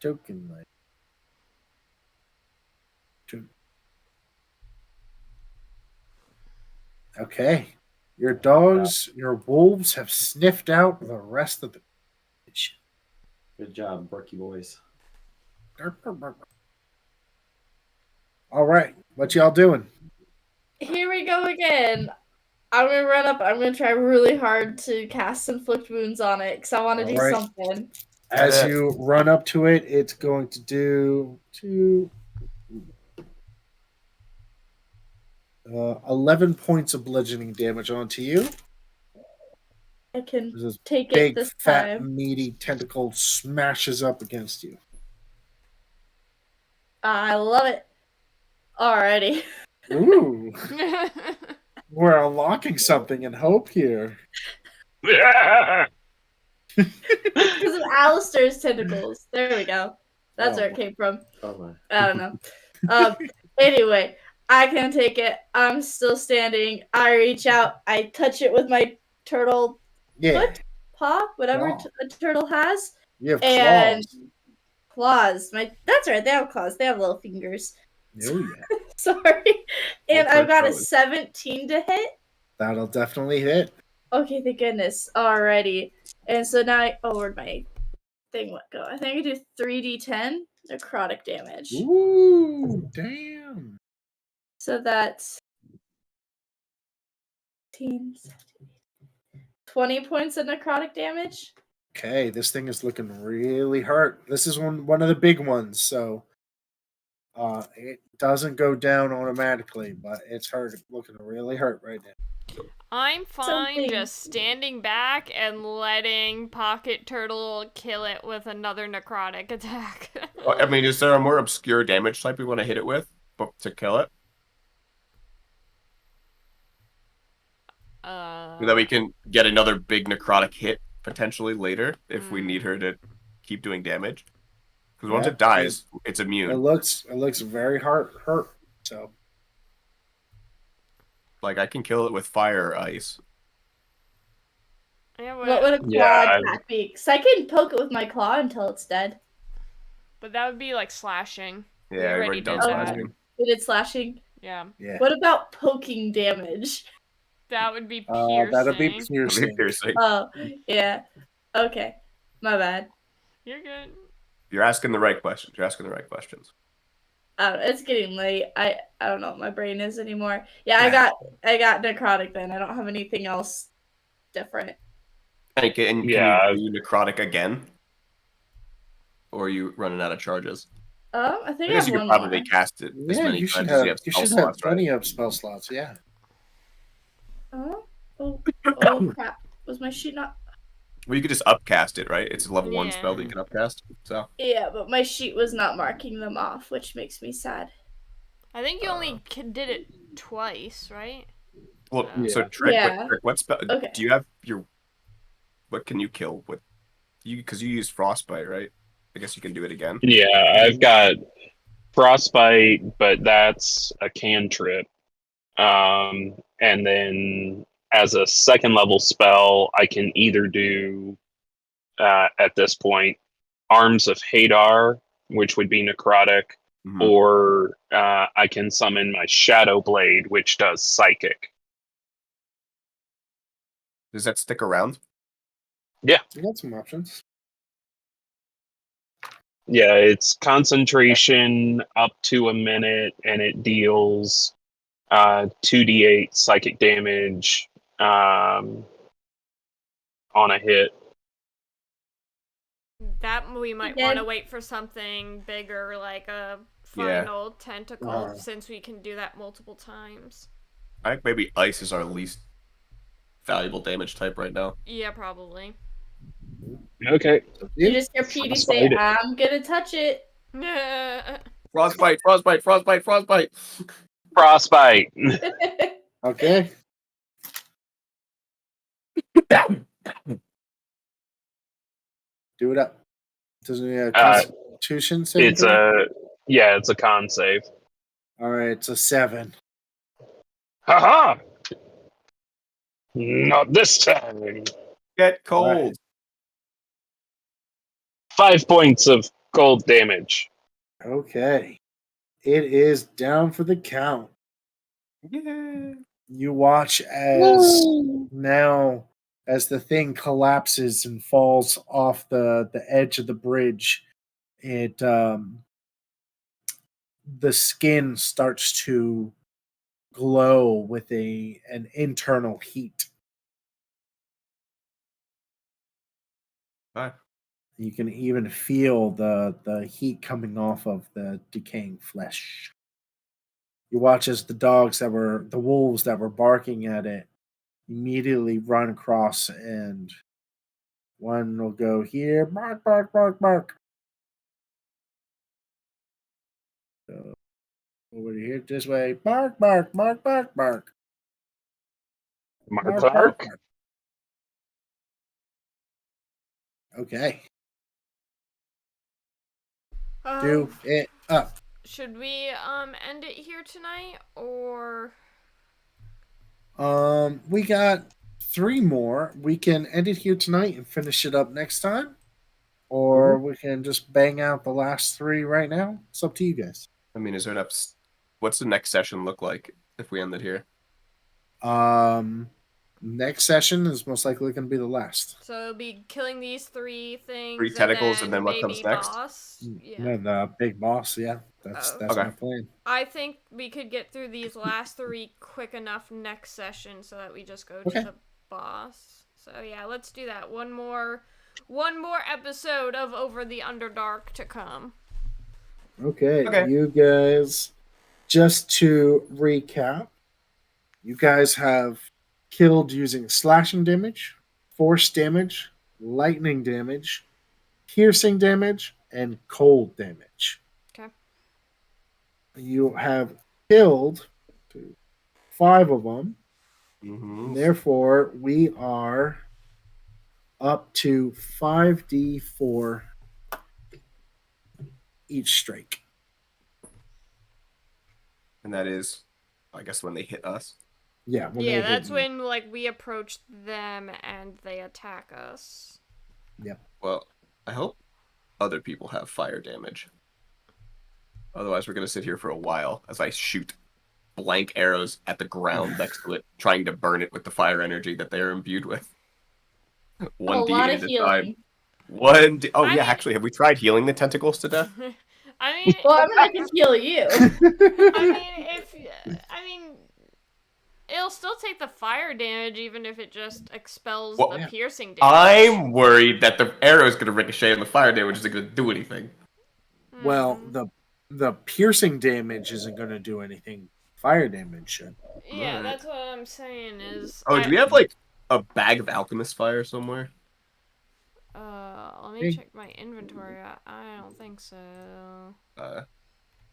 Token light. Okay. Your dogs, your wolves have sniffed out the rest of the mission. Good job, Berkey boys. All right, what y'all doing? Here we go again. I'm gonna run up. I'm gonna try really hard to cast Inflict Wounds on it because I want to do Alright. something. As you run up to it, it's going to do 11 points of bludgeoning damage onto you. I can This take big, it this fat, time. meaty tentacle smashes up against you. I love it. Alrighty. Ooh, we're unlocking something in hope here. Because of Alistair's tentacles. There we go. That's where it came from. Oh my. I don't know. Anyway, I can take it. I'm still standing. I reach out. I touch it with my turtle foot, paw, whatever Claw. a turtle has. You have And claws. claws. That's right. They have claws. They have little fingers. Oh yeah. Sorry. And Well, I've got a probably. 17 to hit. That'll definitely hit. Okay, thank goodness. Alrighty. And so now where'd my thing go? I think I do 3d10 necrotic damage. Ooh, damn. So that's 15, 20 points of necrotic damage. Okay, this thing is looking really hurt. This is one of the big ones, so it doesn't go down automatically, but it's hurt, looking really hurt right now. I'm fine just standing back and letting Pocket Turtle kill it with another necrotic attack. I mean, is there a more obscure damage type we want to hit it with to kill it? So that we can get another big necrotic hit potentially later if we need her to keep doing damage. Because once it dies, it's immune. It looks very hurt. So, like, I can kill it with fire or ice. Yeah, what would a claw attack be? Because I can poke it with my claw until it's dead. But that would be like slashing. Yeah, I already done slashing. We did slashing? Yeah. What about poking damage? That would be piercing. That'd be piercing. Oh, yeah. Okay. My bad. You're good. You're asking the right questions. It's getting late. I don't know what my brain is anymore. Yeah, I got necrotic then. I don't have anything else different. And can you do necrotic again? Or are you running out of charges? I think I guess you could probably cast it as many times as you have spell slots, have plenty of spell slots, yeah. Oh crap. Was my sheet not... Well, you could just upcast it, right? It's a level 1 spell that you can upcast. So yeah, but my sheet was not marking them off, which makes me sad. I think you only did it twice, right? Well, so Trick, what spell... Okay. Do you have your... What can you kill with... Because you use Frostbite, right? I guess you can do it again. Yeah, I've got Frostbite, but that's a cantrip. And then as a second level spell, I can either do, at this point, Arms of Hadar, which would be necrotic, or I can summon my Shadow Blade, which does psychic. Does that stick around? Yeah. You got some options. Yeah, it's concentration up to a minute, and it deals 2d8 psychic damage on a hit. That we might want to wait for something bigger, like a final tentacle, since we can do that multiple times. I think maybe ice is our least valuable damage type right now. Yeah, probably. Okay. You just hear Petey say, I'm gonna touch it. Frostbite. Okay. Do it up. Doesn't it Constitution save? It's a con save. All right, it's a 7. Haha! Not this time. Get cold. Right. 5 points of cold damage. Okay. It is down for the count. Yeah. You watch as now, as the thing collapses and falls off the edge of the bridge, it the skin starts to glow with an internal heat. Hi. You can even feel the heat coming off of the decaying flesh. You watch as the wolves that were barking at it immediately run across, and one will go here, bark, bark, bark, bark. So over here this way, bark, bark, bark, bark, bark. Bark, bark. Okay. Do it up. Should we end it here tonight, or we got 3 more. We can end it here tonight and finish it up next time, or we can just bang out the last 3 right now. It's up to you guys. I mean, is there enough? What's the next session look like if we end it here? Next session is most likely going to be the last. So it'll be killing these 3 things, 3 tentacles, and then what maybe comes next? boss. Yeah. No, the big boss. Yeah, that's Okay. my plan. I think we could get through these last 3 quick enough next session so that we just go to the boss. So yeah, let's do that. One more episode of Over the Underdark to come. Okay, you guys. Just to recap, you guys have killed using slashing damage, force damage, lightning damage, piercing damage, and cold damage. Okay. You have killed 5 of them. Mm-hmm. And therefore, we are up to 5d4 each strike. And that is, I guess, when they hit us. Yeah, that's when we approach them and they attack us. Yep. Well, I hope other people have fire damage. Otherwise, we're gonna sit here for a while as I shoot blank arrows at the ground next to it, trying to burn it with the fire energy that they are imbued with. 1d8 at a time. Actually, have we tried healing the tentacles to death? I mean, well, I can heal you. I mean, it'll still take the fire damage even if it just expels the piercing damage. I'm worried that the arrow is going to ricochet and the fire damage isn't going to do anything. Well, the piercing damage isn't going to do anything. Fire damage should. Yeah, that's what I'm saying is... do we have, a bag of alchemist fire somewhere? Let me check my inventory. I don't think so.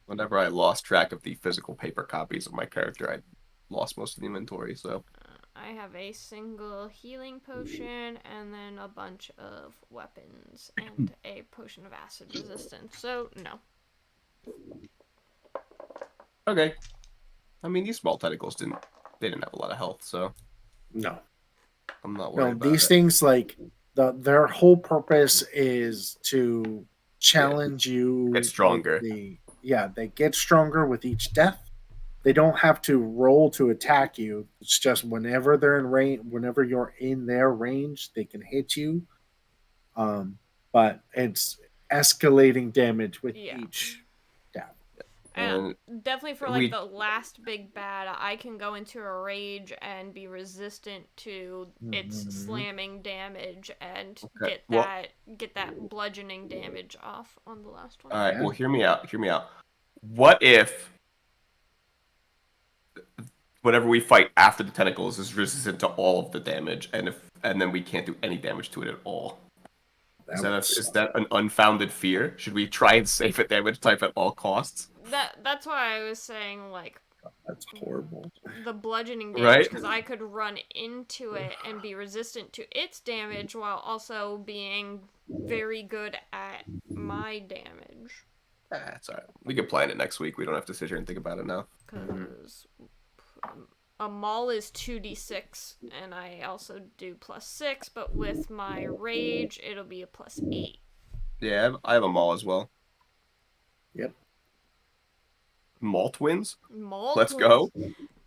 Whenever I lost track of the physical paper copies of my character, I lost most of the inventory, so... I have a single healing potion, and then a bunch of weapons, and a potion of acid resistance, so no. Okay. I mean, these small tentacles didn't have a lot of health, so... No. I'm not worried about these it. Things, their whole purpose is to challenge you. Get stronger. They get stronger with each death. They don't have to roll to attack you. It's just whenever they're in range, whenever you're in their range, they can hit you. But it's escalating damage with each death. And definitely for the last big bad, I can go into a rage and be resistant to its slamming damage and get that bludgeoning damage off on the last one. All right, well, hear me out. What if whatever we fight after the tentacles is resistant to all of the damage, and then we can't do any damage to it at all? Is that an unfounded fear? Should we try and save a damage type at all costs? That's why I was saying, that's horrible. The bludgeoning damage, because I could run into it and be resistant to its damage while also being very good at my damage. That's alright. We can plan it next week. We don't have to sit here and think about it now. Because a maul is 2d6, and I also do +6, but with my rage, it'll be a +8. Yeah, I have a maul as well. Yep. Maul twins? Let's go.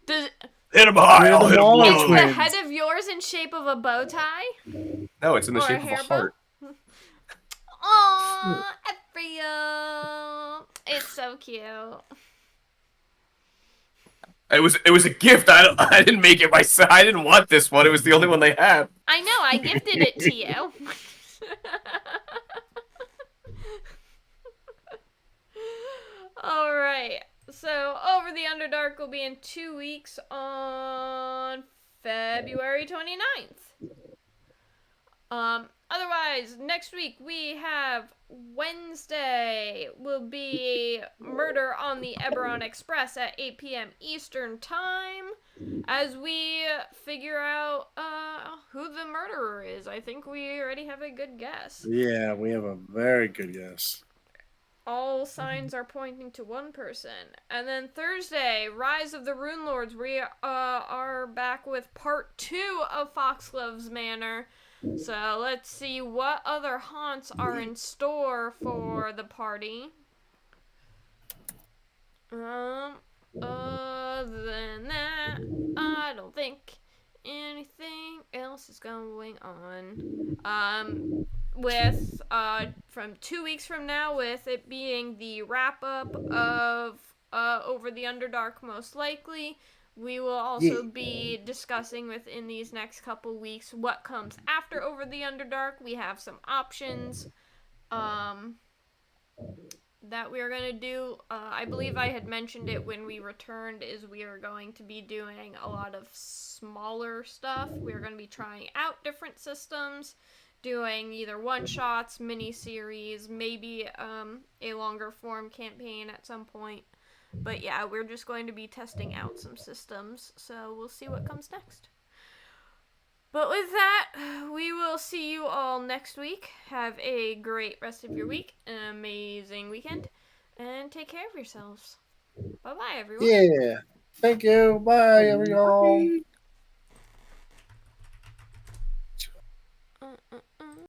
Does... Hit him high! I'll hit him low. Is the head of yours in shape of a bow tie? No, it's in the shape of a heart. Aww, Ephraim! It's so cute. It was a gift. I didn't make it myself. I didn't want this one. It was the only one they had. I know. I gifted it to you. All right. So, Over the Underdark will be in 2 weeks on February 29th. Otherwise, next week we have Wednesday will be Murder on the Eberron Express at 8 p.m. Eastern Time as we figure out who the murderer is. I think we already have a good guess. Yeah, we have a very good guess. All signs are pointing to one person. And then Thursday, Rise of the Rune Lords. We are back with part 2 of Foxglove's Manor. So let's see what other haunts are in store for the party. Other than that, I don't think anything else is going on. With from 2 weeks from now, with it being the wrap up of Over the Underdark, most likely, we will also be discussing within these next couple weeks what comes after Over the Underdark. We have some options that we are going to do. I believe I had mentioned it when we returned, is we are going to be doing a lot of smaller stuff. We're going to be trying out different systems, doing either one-shots, mini-series, maybe a longer form campaign at some point. But yeah, we're just going to be testing out some systems, so we'll see what comes next. But with that, we will see you all next week. Have a great rest of your week, an amazing weekend, and take care of yourselves. Bye-bye, everyone. Yeah. Thank you. Bye, everyone.